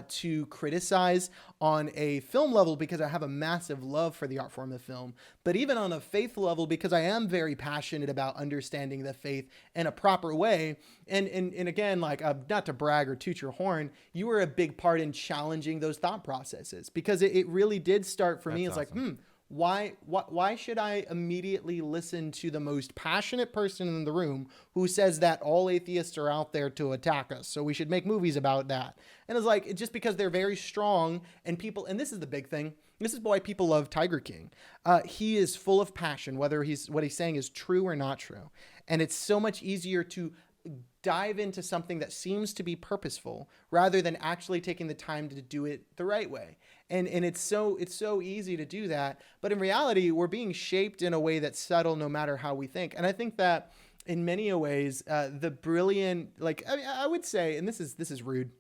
to criticize on a film level, because I have a massive love for the art form of film, but even on a faith level, because I am very passionate about understanding the faith in a proper way. And again, like, not to brag or toot your horn, you were a big part in challenging those thought processes, because it really did start for me. It's awesome. like, why should I immediately listen to the most passionate person in the room who says that all atheists are out there to attack us, so we should make movies about that? And it's like, it's just because they're very strong, and people, and this is the big thing, this is why people love Tiger King. He is full of passion, whether what he's saying is true or not true. And it's so much easier to dive into something that seems to be purposeful rather than actually taking the time to do it the right way. And it's so easy to do that. But in reality, we're being shaped in a way that's subtle no matter how we think. And I think that in many ways, the brilliant, like, I would say, and this is rude,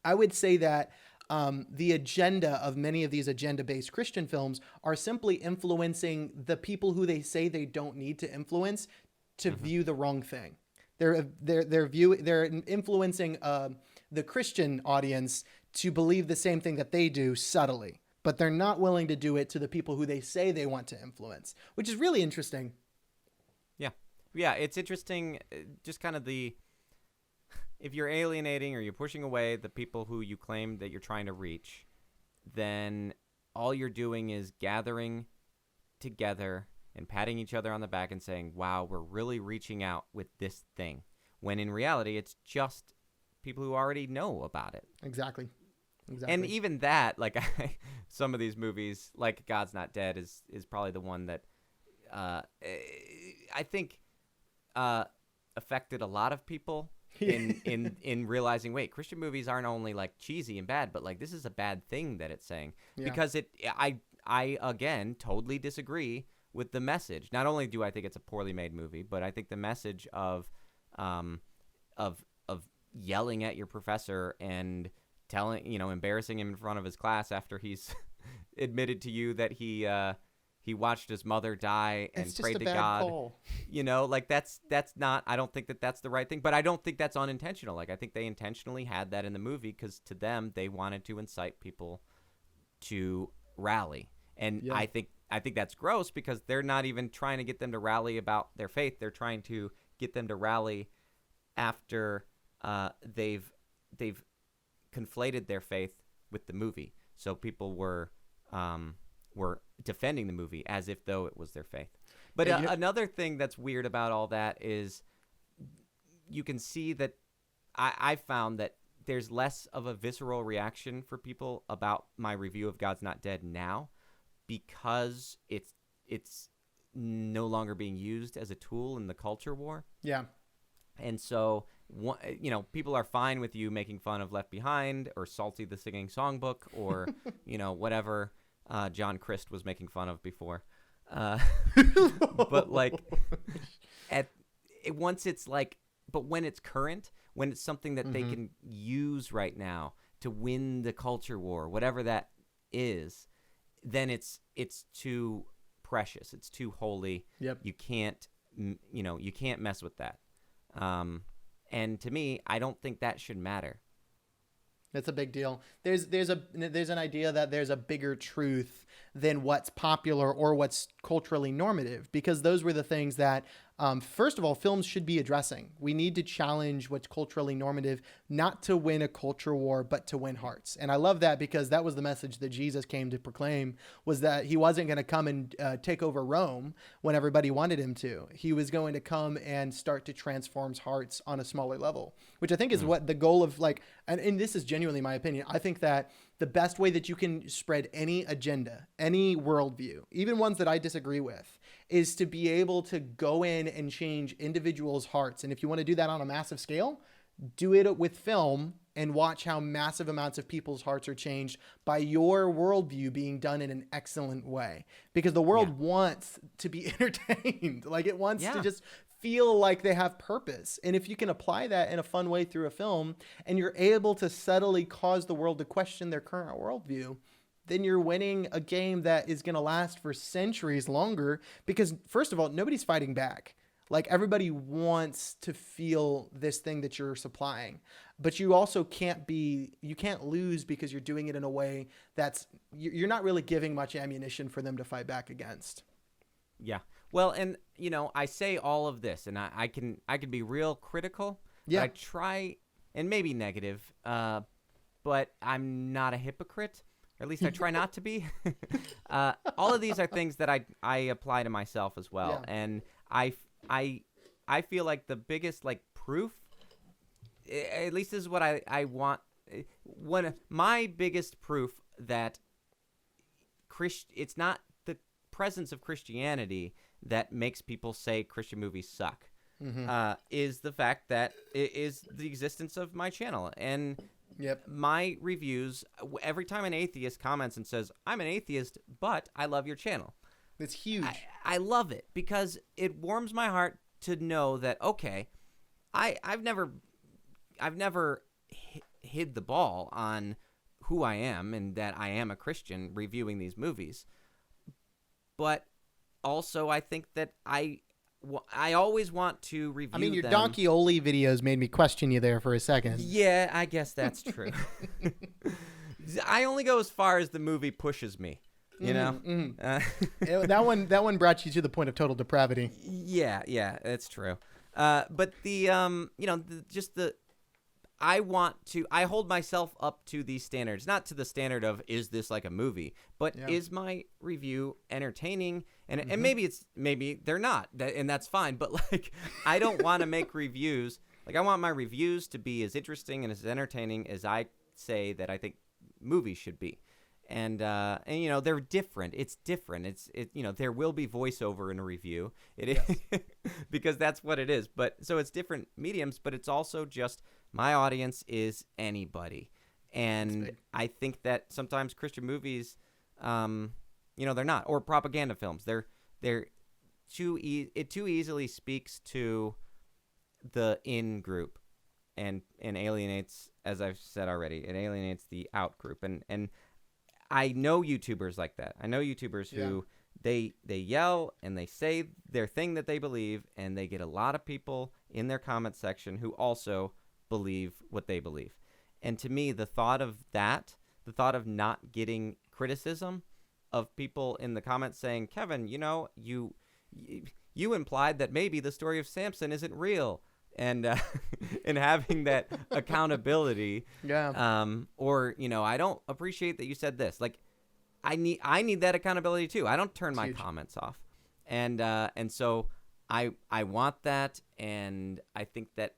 I would say that the agenda of many of these agenda-based Christian films are simply influencing the people who they say they don't need to influence to view the wrong thing. They're influencing the Christian audience to believe the same thing that they do subtly, but they're not willing to do it to the people who they say they want to influence, which is really interesting. Yeah, it's interesting. Just kind of if you're alienating or you're pushing away the people who you claim that you're trying to reach, then all you're doing is gathering together and patting each other on the back and saying, wow, we're really reaching out with this thing. When in reality, it's just people who already know about it. Exactly. And even that, like, some of these movies, like God's Not Dead, is probably the one that I think affected a lot of people in realizing, wait, Christian movies aren't only like cheesy and bad, but like, this is a bad thing that it's saying. Yeah. Because I again totally disagree with the message. Not only do I think it's a poorly made movie, but I think the message of yelling at your professor and embarrassing him in front of his class after he's admitted to you that he watched his mother die and prayed to God. Call. Like, that's not, I don't think that that's the right thing, but I don't think that's unintentional. Like, I think they intentionally had that in the movie because to them, they wanted to incite people to rally. And I think I think that's gross because they're not even trying to get them to rally about their faith. They're trying to get them to rally after they've conflated their faith with the movie. So people were defending the movie as if though it was their faith. But another thing that's weird about all that is you can see that I found that there's less of a visceral reaction for people about my review of God's Not Dead now because it's no longer being used as a tool in the culture war. Yeah. And so, people are fine with you making fun of Left Behind or Salty the Singing Songbook or, whatever John Christ was making fun of before. But like but when it's current, when it's something that they can use right now to win the culture war, whatever that is, then it's too precious. It's too holy. Yep. You can't mess with that. And to me, I don't think that should matter. That's a big deal. There's an idea that there's a bigger truth than what's popular or what's culturally normative, because those were the things that, first of all, films should be addressing. We need to challenge what's culturally normative, not to win a culture war, but to win hearts. And I love that because that was the message that Jesus came to proclaim, was that he wasn't going to come and take over Rome when everybody wanted him to. He was going to come and start to transform hearts on a smaller level, which I think is what the goal of and this is genuinely my opinion. I think that the best way that you can spread any agenda, any worldview, even ones that I disagree with, is to be able to go in and change individuals' hearts. And if you want to do that on a massive scale, do it with film and watch how massive amounts of people's hearts are changed by your worldview being done in an excellent way. Because the world wants to be entertained. Like, it wants to just feel like they have purpose. And if you can apply that in a fun way through a film, and you're able to subtly cause the world to question their current worldview, then you're winning a game that is going to last for centuries longer. Because first of all, nobody's fighting back. Like, everybody wants to feel this thing that you're supplying, but you also can't lose because you're doing it in a way that's, you're not really giving much ammunition for them to fight back against. Yeah. Well, and I say all of this, and I can be real critical. Yeah. I try, and maybe negative, but I'm not a hypocrite. Or at least I try not to be. All of these are things that I apply to myself as well, and I feel like the biggest proof, at least this is what I want. My biggest proof that it's not the presence of Christianity that makes people say Christian movies suck, is the fact that it is the existence of my channel. And my reviews, every time an atheist comments and says, I'm an atheist, but I love your channel. It's huge. I love it because it warms my heart to know that, okay, I've never hid the ball on who I am and that I am a Christian reviewing these movies. But also, I think that I always want to review them. Your Donkey Oli videos made me question you there for a second. Yeah, I guess that's true. I only go as far as the movie pushes me, that one brought you to the point of total depravity. Yeah, that's true. But I hold myself up to these standards, not to the standard of, is this like a movie, but is my review entertaining? And maybe they're not, and that's fine. But I don't want to make reviews. I want my reviews to be as interesting and as entertaining as I say that I think movies should be. And they're different. It's different. There will be voiceover in a review. It is because that's what it is. But so it's different mediums, but it's also just my audience is anybody. And I think that sometimes Christian movies, they're not, or propaganda films. They're it too easily speaks to the in group and alienates, as I've said already, it alienates the out group. And I know YouTubers like that. I know YouTubers who they yell and they say their thing that they believe, and they get a lot of people in their comment section who also believe what they believe. And to me, the thought of not getting criticism of people in the comments saying, Kevin, you implied that maybe the story of Samson isn't real. And and having that accountability, or I don't appreciate that you said this. Like, I need that accountability too. I don't turn my comments off, and so I want that, and I think that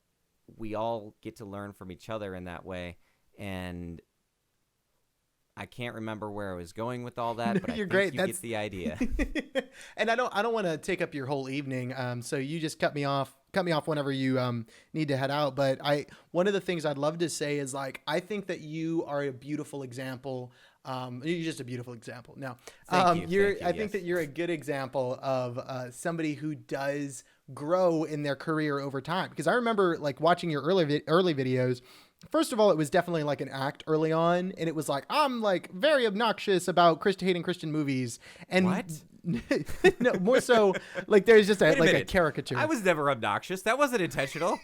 we all get to learn from each other in that way. And I can't remember where I was going with all that, but You're I think great. you get the idea. And I don't want to take up your whole evening. So you just cut me off whenever you need to head out. But one of the things I'd love to say is, like, I think that you are a beautiful example. You're just a beautiful example. Now, I think that you're a good example of somebody who does grow in their career over time. Because I remember, like, watching your early videos. First of all, it was definitely like an act early on, and it was like, I'm like very obnoxious about hating Christian movies. And what? No, more so like there's just a caricature. I was never obnoxious. That wasn't intentional.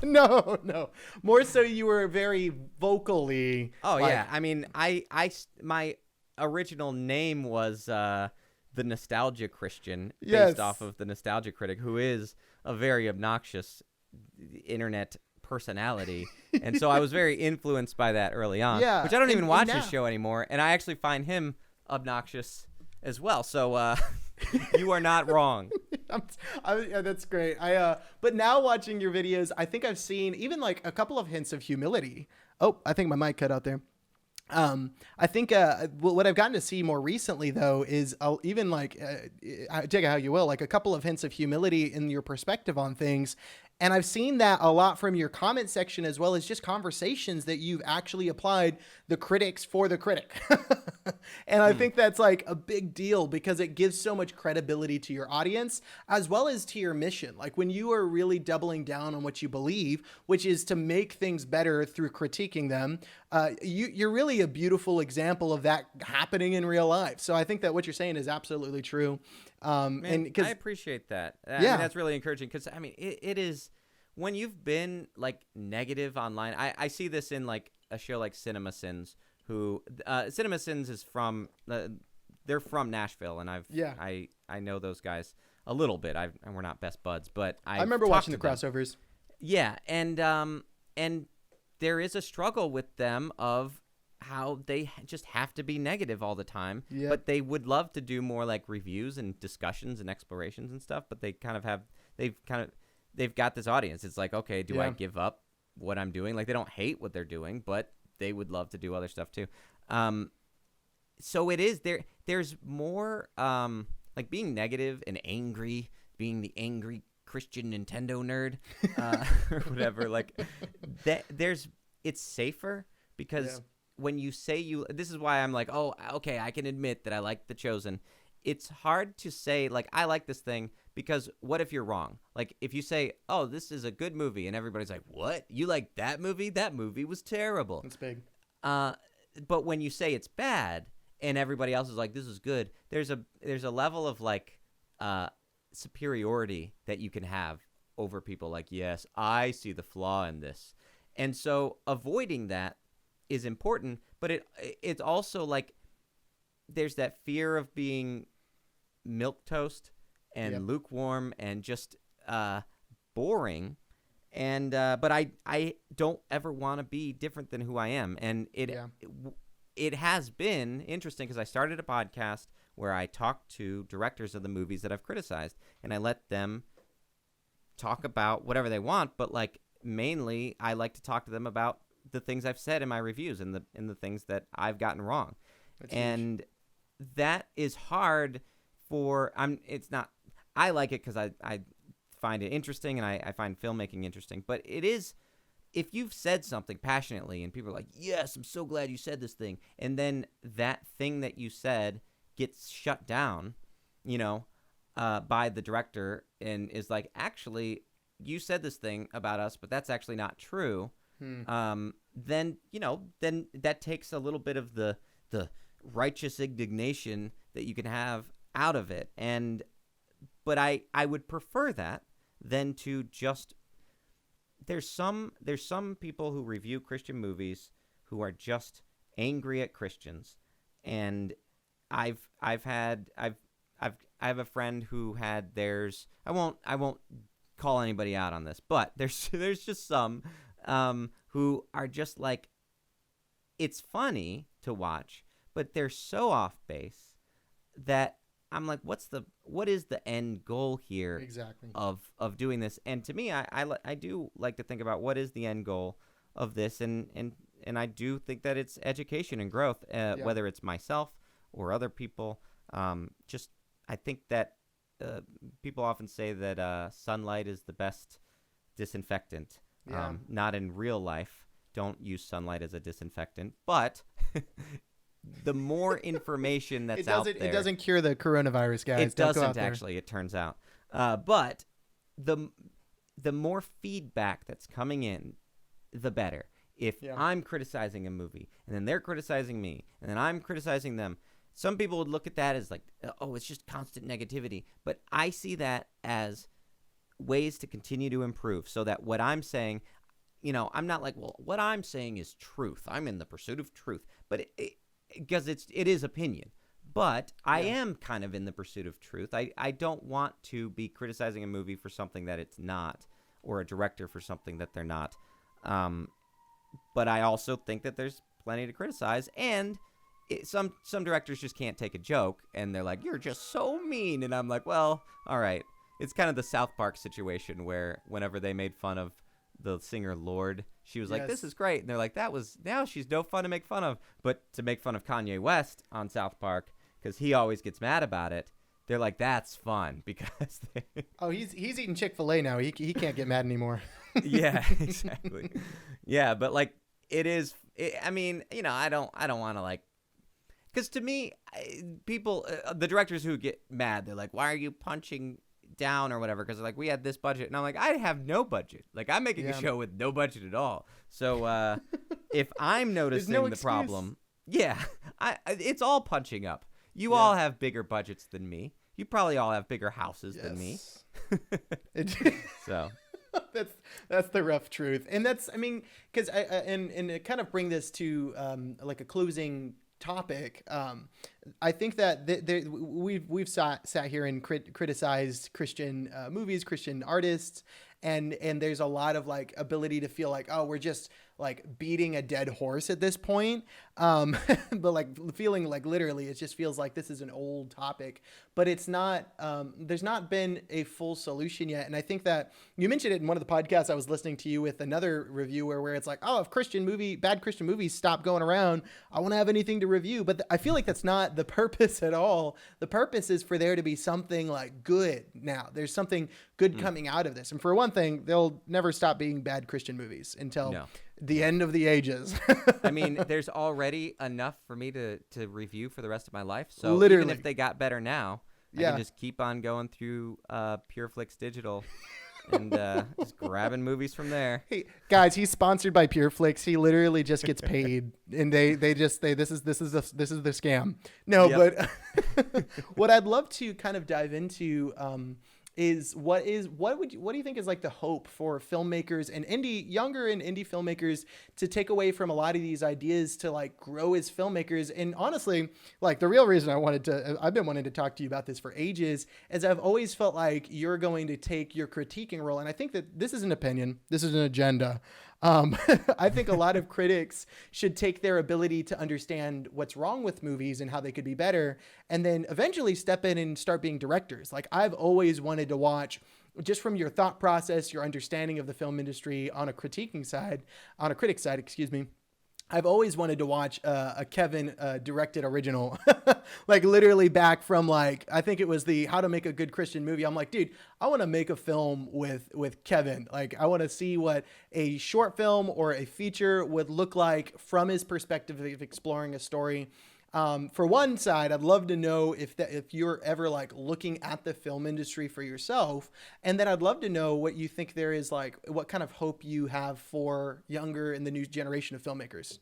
No. More so you were very vocally. Oh, yeah. I mean, my original name was the Nostalgia Christian, based off of the Nostalgia Critic, who is a very obnoxious internet personality. And so I was very influenced by that early on, which I don't even watch his show anymore. And I actually find him obnoxious as well. So you are not wrong. That's great. But now watching your videos, I think I've seen even like a couple of hints of humility. Oh, I think my mic cut out there. I think what I've gotten to see more recently, though, is even like, take it how you will, like a couple of hints of humility in your perspective on things. And I've seen that a lot from your comment section, as well as just conversations that you've actually applied the critics for the critic. And I think that's like a big deal, because it gives so much credibility to your audience as well as to your mission. Like when you are really doubling down on what you believe, which is to make things better through critiquing them, you're really a beautiful example of that happening in real life. So I think that what you're saying is absolutely true. Man, I appreciate that. I mean, that's really encouraging, because I mean, it is when you've been like negative online. I see this in like a show like CinemaSins, who CinemaSins is from they're from Nashville, and I know those guys a little bit. And we're not best buds, but I remember watching the crossovers. Yeah, and there is a struggle with them of how they just have to be negative all the time. Yep. But they would love to do more like reviews and discussions and explorations and stuff, but they've got this audience. It's like, okay, do I give up what I'm doing? Like, they don't hate what they're doing, but they would love to do other stuff too. So it is there's more like being negative and angry, being the angry Christian Nintendo nerd, or whatever. Like that, it's safer, because when you say this is why I'm like, oh, okay, I can admit that I like The Chosen. It's hard to say, like, I like this thing, because what if you're wrong? Like, if you say, oh, this is a good movie, and everybody's like, what? You like that movie? That movie was terrible. That's big. But when you say it's bad, and everybody else is like, this is good, there's a level of, like, superiority that you can have over people. Like, yes, I see the flaw in this. And so avoiding that is important, but it's also like there's that fear of being milquetoast and lukewarm and just boring, and but I don't ever want to be different than who I am. And it has been interesting, because I started a podcast where I talk to directors of the movies that I've criticized, and I let them talk about whatever they want, but like mainly I like to talk to them about the things I've said in my reviews and the things that I've gotten wrong. That's huge. That is hard for it's not. I like it because I find it interesting, and I find filmmaking interesting. But it is, if you've said something passionately and people are like, yes, I'm so glad you said this thing, and then that thing that you said gets shut down, by the director, and is like, actually, you said this thing about us, but that's actually not true. Then that takes a little bit of the righteous indignation that you can have out of it. But I would prefer that than to just, there's some people who review Christian movies who are just angry at Christians, and I have a friend who had theirs. I won't call anybody out on this, but there's just some who are just like, it's funny to watch, but they're so off base that I'm like, what is the end goal here Exactly. of doing this? And to me, I do like to think about what is the end goal of this, and I do think that it's education and growth, whether it's myself or other people. Just I think that people often say that sunlight is the best disinfectant. Yeah. Not in real life. Don't use sunlight as a disinfectant, but the more information that's out there, it doesn't cure the coronavirus, guys. it doesn't actually. It turns out, but the more feedback that's coming in, the better. If I'm criticizing a movie and then they're criticizing me and then I'm criticizing them, some people would look at that as like, oh, it's just constant negativity. But I see that as ways to continue to improve, so that what I'm saying, I'm not like, well, what I'm saying is truth. I'm in the pursuit of truth. But because it is opinion. But I am kind of in the pursuit of truth. I don't want to be criticizing a movie for something that it's not, or a director for something that they're not. But I also think that there's plenty to criticize, and some directors just can't take a joke, and they're like, you're just so mean. And I'm like, well, all right. It's kind of the South Park situation where whenever they made fun of the singer Lorde, she was like, this is great. And they're like, now she's no fun to make fun of. But to make fun of Kanye West on South Park, because he always gets mad about it, they're like, that's fun because he's eating Chick-fil-A now. He can't get mad anymore. Yeah, exactly. Yeah, but like I mean, I don't want to like, because to me, people, the directors who get mad, they're like, why are you punching down or whatever? Because like, we had this budget, and I'm like, I have no budget. Like, I'm making a show with no budget at all. So if I'm noticing the problem, it's all punching up. You all have bigger budgets than me. You probably all have bigger houses than me. So that's the rough truth. And that's, I mean, because and to kind of bring this to like a closing topic, I think that we've sat here and criticized Christian movies, Christian artists, and there's a lot of like ability to feel like, oh, we're just like beating a dead horse at this point, but like feeling like literally it just feels like this is an old topic, but it's not. There's not been a full solution yet, and I think that you mentioned it in one of the podcasts I was listening to you with, another reviewer, where it's like, oh, if bad Christian movies stop going around, I won't have anything to review. But I feel like that's not the purpose at all. The purpose is for there to be something like good now. There's something good coming out of this, and for one thing, they'll never stop being bad Christian movies until the end of the ages. I mean, there's already enough for me to review for the rest of my life. So literally, even if they got better now, I can just keep on going through PureFlix Digital and just grabbing movies from there. Hey guys, he's sponsored by PureFlix. He literally just gets paid, and they just say this is the scam. No, but what I'd love to kind of dive into is what do you think is like the hope for filmmakers and younger and indie filmmakers to take away from a lot of these ideas to like grow as filmmakers? And honestly, like the real reason I've been wanting to talk to you about this for ages is I've always felt like you're going to take your critiquing role. And I think that this is an opinion. This is an agenda. I think a lot of critics should take their ability to understand what's wrong with movies and how they could be better, and then eventually step in and start being directors. Like, I've always wanted to watch, just from your thought process, your understanding of the film industry on a critic side, excuse me. I've always wanted to watch a Kevin directed original, like literally back from like, I think it was the How to Make a Good Christian Movie. I'm like, dude, I want to make a film with Kevin. Like, I want to see what a short film or a feature would look like from his perspective of exploring a story. For one side, I'd love to know if you're ever like looking at the film industry for yourself. And then I'd love to know what you think there is, like, what kind of hope you have for younger and the new generation of filmmakers.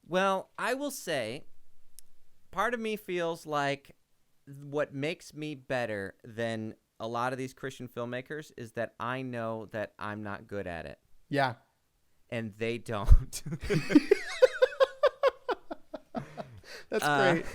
Well, I will say part of me feels like what makes me better than a lot of these Christian filmmakers is that I know that I'm not good at it. Yeah. And they don't. That's great.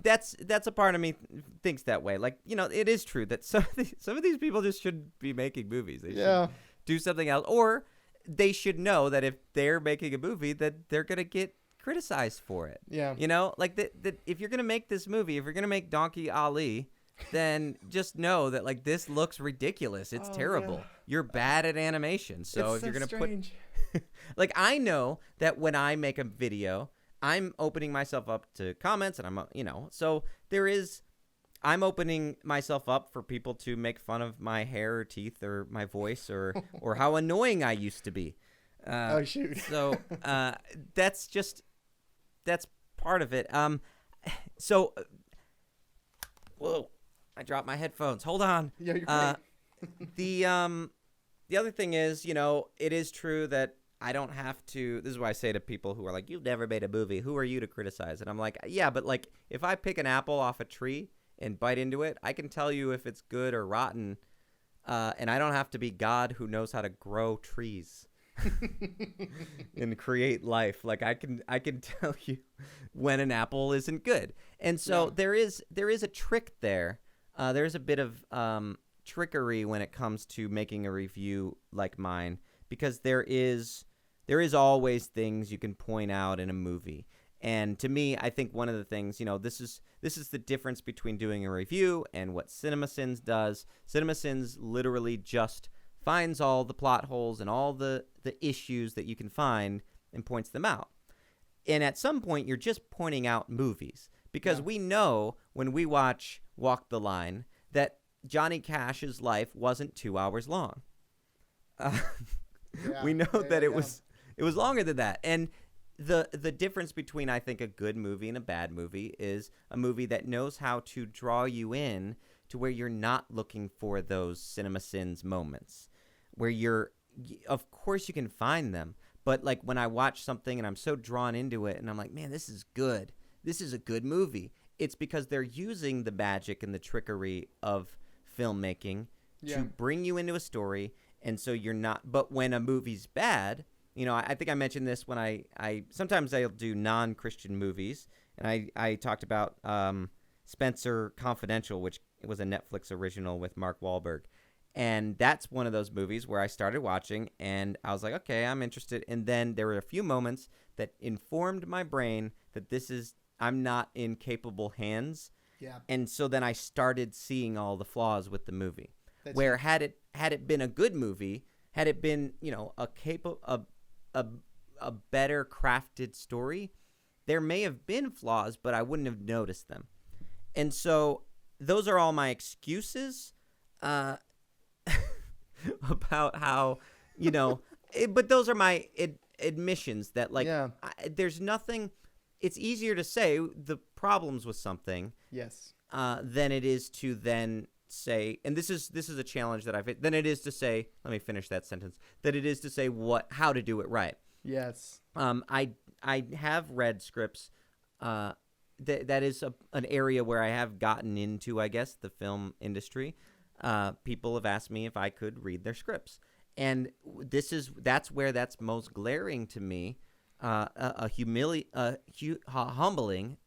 that's a part of me thinks that way. Like, it is true that some of these people just shouldn't be making movies. They should do something else, or they should know that if they're making a movie, that they're gonna get criticized for it. Yeah. Like that if you're gonna make this movie, if you're gonna make Donkey Ali, then just know that like this looks ridiculous. It's terrible. Yeah. You're bad at animation. So if you're gonna strange. put like, I know that when I make a video, I'm opening myself up to comments, and so I'm opening myself up for people to make fun of my hair or teeth or my voice or how annoying I used to be. Oh shoot. So that's part of it. So whoa, I dropped my headphones. Hold on. Yeah, you're great. The other thing is, it is true that I don't have to. This is why I say to people who are like, "You've never made a movie. Who are you to criticize?" And I'm like, yeah, but like if I pick an apple off a tree and bite into it, I can tell you if it's good or rotten, and I don't have to be God who knows how to grow trees and create life. Like I can tell you when an apple isn't good. And so there is a trick there. There's a bit of trickery when it comes to making a review like mine, because there is always things you can point out in a movie. And to me, I think one of the things, this is the difference between doing a review and what CinemaSins does. CinemaSins literally just finds all the plot holes and all the issues that you can find and points them out. And at some point, you're just pointing out movies, because we know when we watch Walk the Line that Johnny Cash's life wasn't 2 hours long. We know that it was longer than that. And the difference between, I think, a good movie and a bad movie is a movie that knows how to draw you in to where you're not looking for those CinemaSins moments, where of course you can find them, but like when I watch something and I'm so drawn into it and I'm like, man, this is good. This is a good movie. It's because they're using the magic and the trickery of filmmaking to bring you into a story. And so you're not, but when a movie's bad, I think I mentioned this when I sometimes I'll do non-Christian movies, and I talked about Spencer Confidential, which was a Netflix original with Mark Wahlberg. And that's one of those movies where I started watching and I was like, okay, I'm interested. And then there were a few moments that informed my brain that I'm not in capable hands. Yeah. And so then I started seeing all the flaws with the movie. Had it been a good movie, had it been, a better crafted story, there may have been flaws, but I wouldn't have noticed them. And so those are all my excuses about how, but those are my admissions that there's nothing. It's easier to say the problems with something than it is to then say, and this is a challenge that than it is to say, let me finish that sentence, that it is to say how to do it right. Yes. I have read scripts. That is an area where I have gotten into, I guess, the film industry. People have asked me if I could read their scripts, and that's where that's most glaring to me. Humbling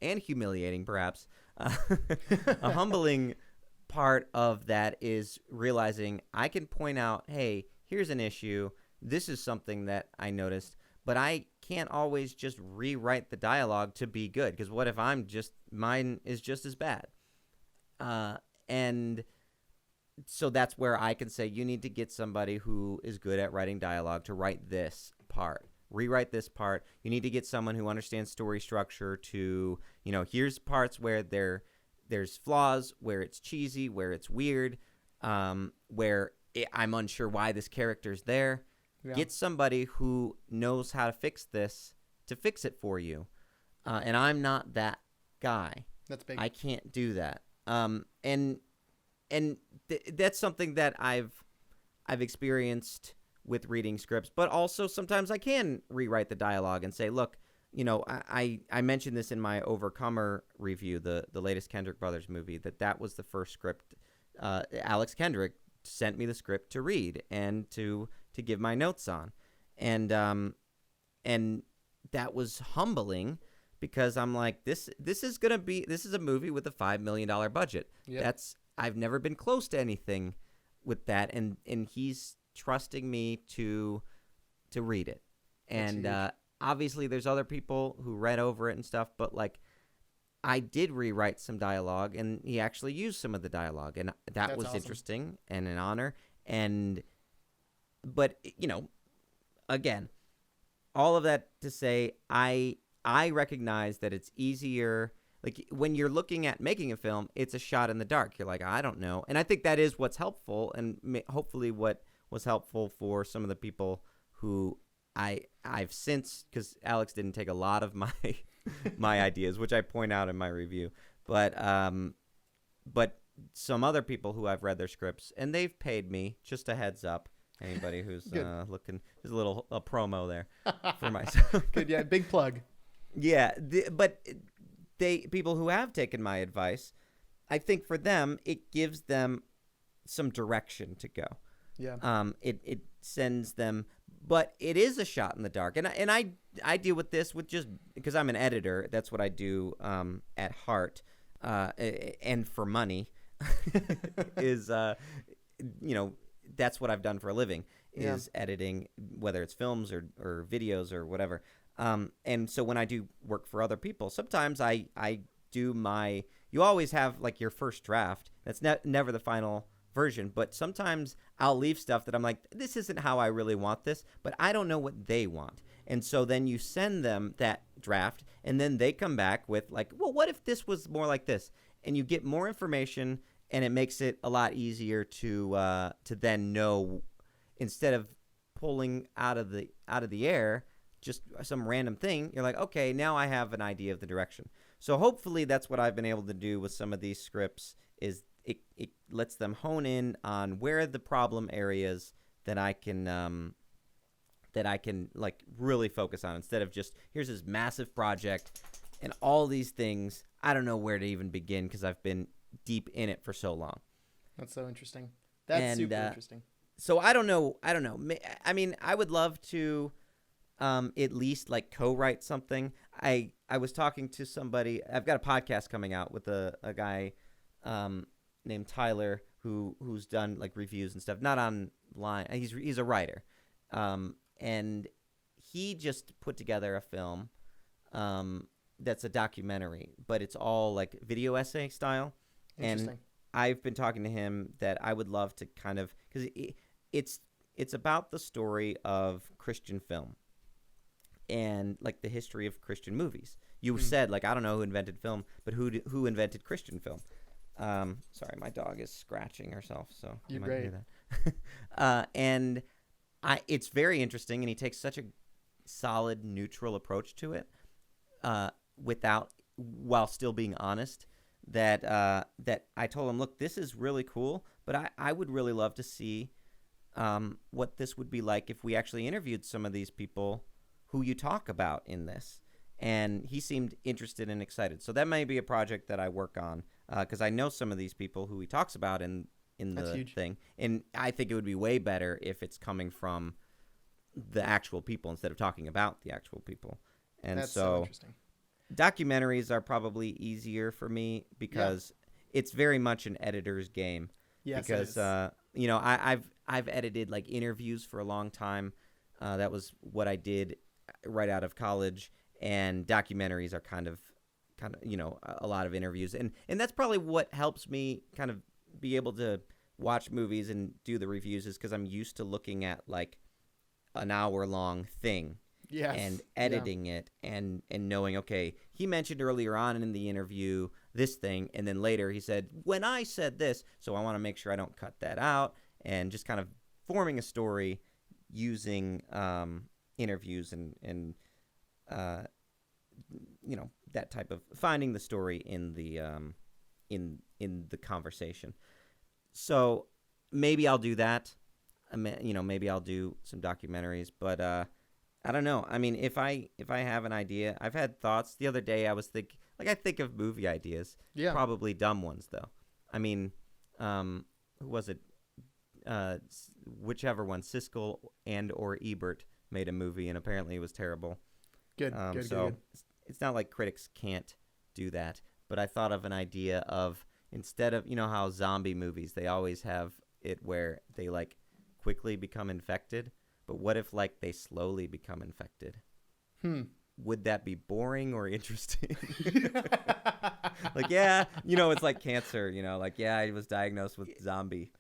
and humiliating, perhaps. A humbling part of that is realizing I can point out, hey, here's an issue. This is something that I noticed, but I can't always just rewrite the dialogue to be good, because what if mine is just as bad? And so that's where I can say, you need to get somebody who is good at writing dialogue to write this part. Rewrite this part. You need to get someone who understands story structure to, here's parts where there's flaws, where it's cheesy, where it's weird, where I'm unsure why this character's there. Yeah. Get somebody who knows how to fix this to fix it for you. And I'm not that guy. That's big. I can't do that. And that's something that I've experienced with reading scripts, but also sometimes I can rewrite the dialogue and say, look, I mentioned this in my Overcomer review, the latest Kendrick Brothers movie, that was the first script. Alex Kendrick sent me the script to read and to give my notes on. And that was humbling because I'm like, this is a movie with a $5 million budget. Yep. I've never been close to anything with that, and he's trusting me to read it. And obviously there's other people who read over it and stuff, but like I did rewrite some dialogue, and he actually used some of the dialogue, and that was awesome. Interesting and an honor. But you know, again, all of that to say, I recognize that it's easier. Like when you're looking at making a film, it's a shot in the dark. You're like, I don't know. And I think that is what's helpful, and hopefully what was helpful for some of the people who I've since, because Alex didn't take a lot of my my ideas, which I point out in my review. But some other people who I've read their scripts, and they've paid me, just a heads up. Anybody who's looking, there's a promo there for myself. Good, yeah, big plug. Yeah, but people who have taken my advice, I think for them it gives them some direction to go. Yeah. It sends them, but it is a shot in the dark, and I deal with this with just because I'm an editor. That's what I do at heart, and for money, is you know. That's what I've done for a living, is editing, whether it's films or videos or whatever. And so when I do work for other people, sometimes I do you always have like your first draft. That's never the final version, but sometimes I'll leave stuff that I'm like, this isn't how I really want this, but I don't know what they want. And so then you send them that draft, and then they come back with like, well, what if this was more like this? And you get more information, and it makes it a lot easier to then know, instead of pulling out of the air just some random thing. You're like, okay, now I have an idea of the direction. So hopefully that's what I've been able to do with some of these scripts. Is it lets them hone in on where are the problem areas that I can like really focus on, instead of just here's this massive project and all these things. I don't know where to even begin because I've been deep in it for so long. That's so interesting. That's super interesting. So I don't know. I mean, I would love to at least like co-write something. I was talking to somebody. I've got a podcast coming out with a guy named Tyler who's done like reviews and stuff, not online. He's a writer, and he just put together a film that's a documentary, but it's all like video essay style. And I've been talking to him that I would love to kind of, because it's about the story of Christian film and like the history of Christian movies. You said like, I don't know who invented film, but who invented Christian film? Sorry, my dog is scratching herself, so you might hear that. And it's very interesting, and he takes such a solid, neutral approach to it, while still being honest. That I told him, look, this is really cool, but I would really love to see what this would be like if we actually interviewed some of these people who you talk about in this. And he seemed interested and excited. So that may be a project that I work on, because I know some of these people who he talks about in the thing. And I think it would be way better if it's coming from the actual people instead of talking about the actual people. And that's so interesting. Documentaries are probably easier for me because it's very much an editor's game. Yes, because you know, I've edited like interviews for a long time. That was what I did right out of college, and documentaries are kind of you know, a lot of interviews, and that's probably what helps me kind of be able to watch movies and do the reviews, is because I'm used to looking at like an hour-long thing. Yes. And editing it and knowing, okay, he mentioned earlier on in the interview this thing, and then later he said, when I said this, so I want to make sure I don't cut that out, and just kind of forming a story using interviews and you know, that type of finding the story in the conversation. So maybe I'll do that. You know, maybe I'll do some documentaries, but I don't know. I mean, if I have an idea, I've had thoughts. The other day I was I think of movie ideas. Yeah. Probably dumb ones though. I mean, who was it? Whichever one, Siskel and or Ebert made a movie, and apparently it was terrible. Good. So it's not like critics can't do that, but I thought of an idea of, instead of, you know how zombie movies, they always have it where they like quickly become infected, but what if like they slowly become infected? Would that be boring or interesting? Like, yeah, you know, it's like cancer, you know, like, yeah, I was diagnosed with zombie.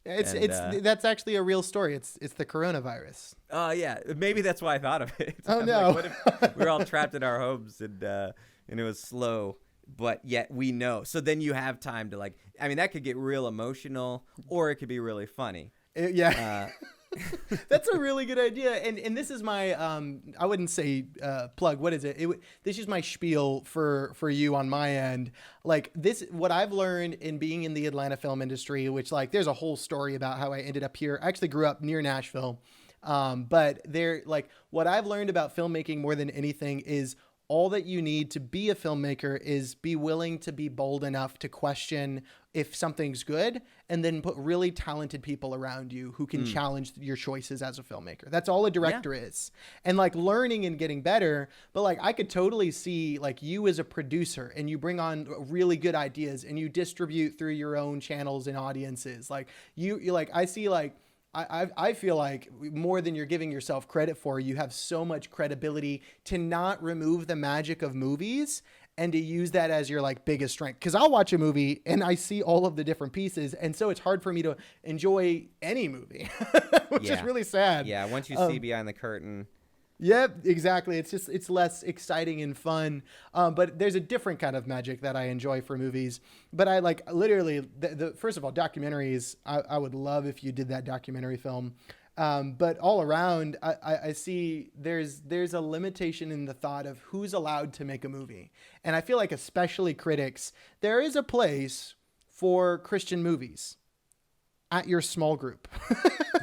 That's actually a real story. It's the coronavirus. Oh, yeah. Maybe that's why I thought of it. Oh, I'm no. like, what if we're all trapped in our homes and it was slow, but yet we know. So then you have time to, like, I mean, that could get real emotional, or it could be really funny. Yeah. That's a really good idea. And this is my, I wouldn't say plug. What is it? This is my spiel for you on my end. Like this, what I've learned in being in the Atlanta film industry, which like there's a whole story about how I ended up here. I actually grew up near Nashville. But like what I've learned about filmmaking more than anything is all that you need to be a filmmaker is be willing to be bold enough to question if something's good, and then put really talented people around you who can challenge your choices as a filmmaker. That's all a director is. And like learning and getting better. But like I could totally see like you as a producer, and you bring on really good ideas and you distribute through your own channels and audiences. Like you like, I see like, I feel like more than you're giving yourself credit for, you have so much credibility to not remove the magic of movies and to use that as your like biggest strength. Cause I'll watch a movie and I see all of the different pieces. And so it's hard for me to enjoy any movie, which is really sad. Yeah. Once you see behind the curtain. Yep, exactly. It's less exciting and fun. But there's a different kind of magic that I enjoy for movies. But I like literally first of all, documentaries. I would love if you did that documentary film. But all around, I see there's a limitation in the thought of who's allowed to make a movie. And I feel like especially critics, there is a place for Christian movies at your small group.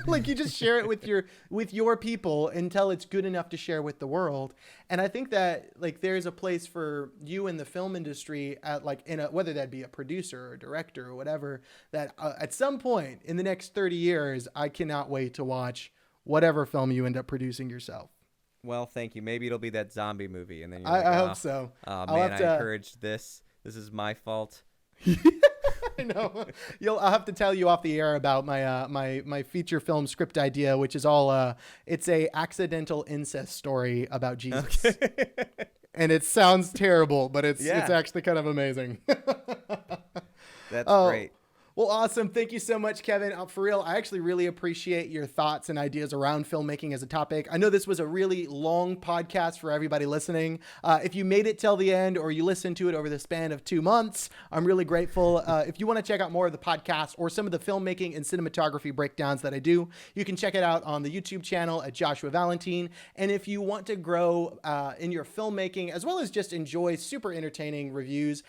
Like you just share it with your people until it's good enough to share with the world. And I think that like there's a place for you in the film industry at like whether that be a producer or director or whatever, that at some point in the next 30 years, I cannot wait to watch whatever film you end up producing yourself. Well, thank you. Maybe it'll be that zombie movie, and then you're I hope so. Oh man, I encouraged this. This is my fault. I know. I'll have to tell you off the air about my my feature film script idea, which is all it's a accidental incest story about Jesus. Okay. And it sounds terrible, but it's actually kind of amazing. That's great. Well, awesome. Thank you so much, Kevin. For real, I actually really appreciate your thoughts and ideas around filmmaking as a topic. I know this was a really long podcast for everybody listening. If you made it till the end or you listened to it over the span of 2 months, I'm really grateful. If you want to check out more of the podcast or some of the filmmaking and cinematography breakdowns that I do, you can check it out on the YouTube channel at Joshua Valentine. And if you want to grow in your filmmaking, as well as just enjoy super entertaining reviews,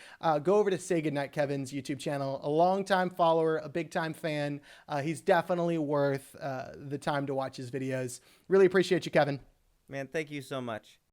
go over to SayGoodnight Kevin's YouTube channel. A long-time follower, a big time fan. He's definitely worth the time to watch his videos. Really appreciate you, Kevin. Man, thank you so much.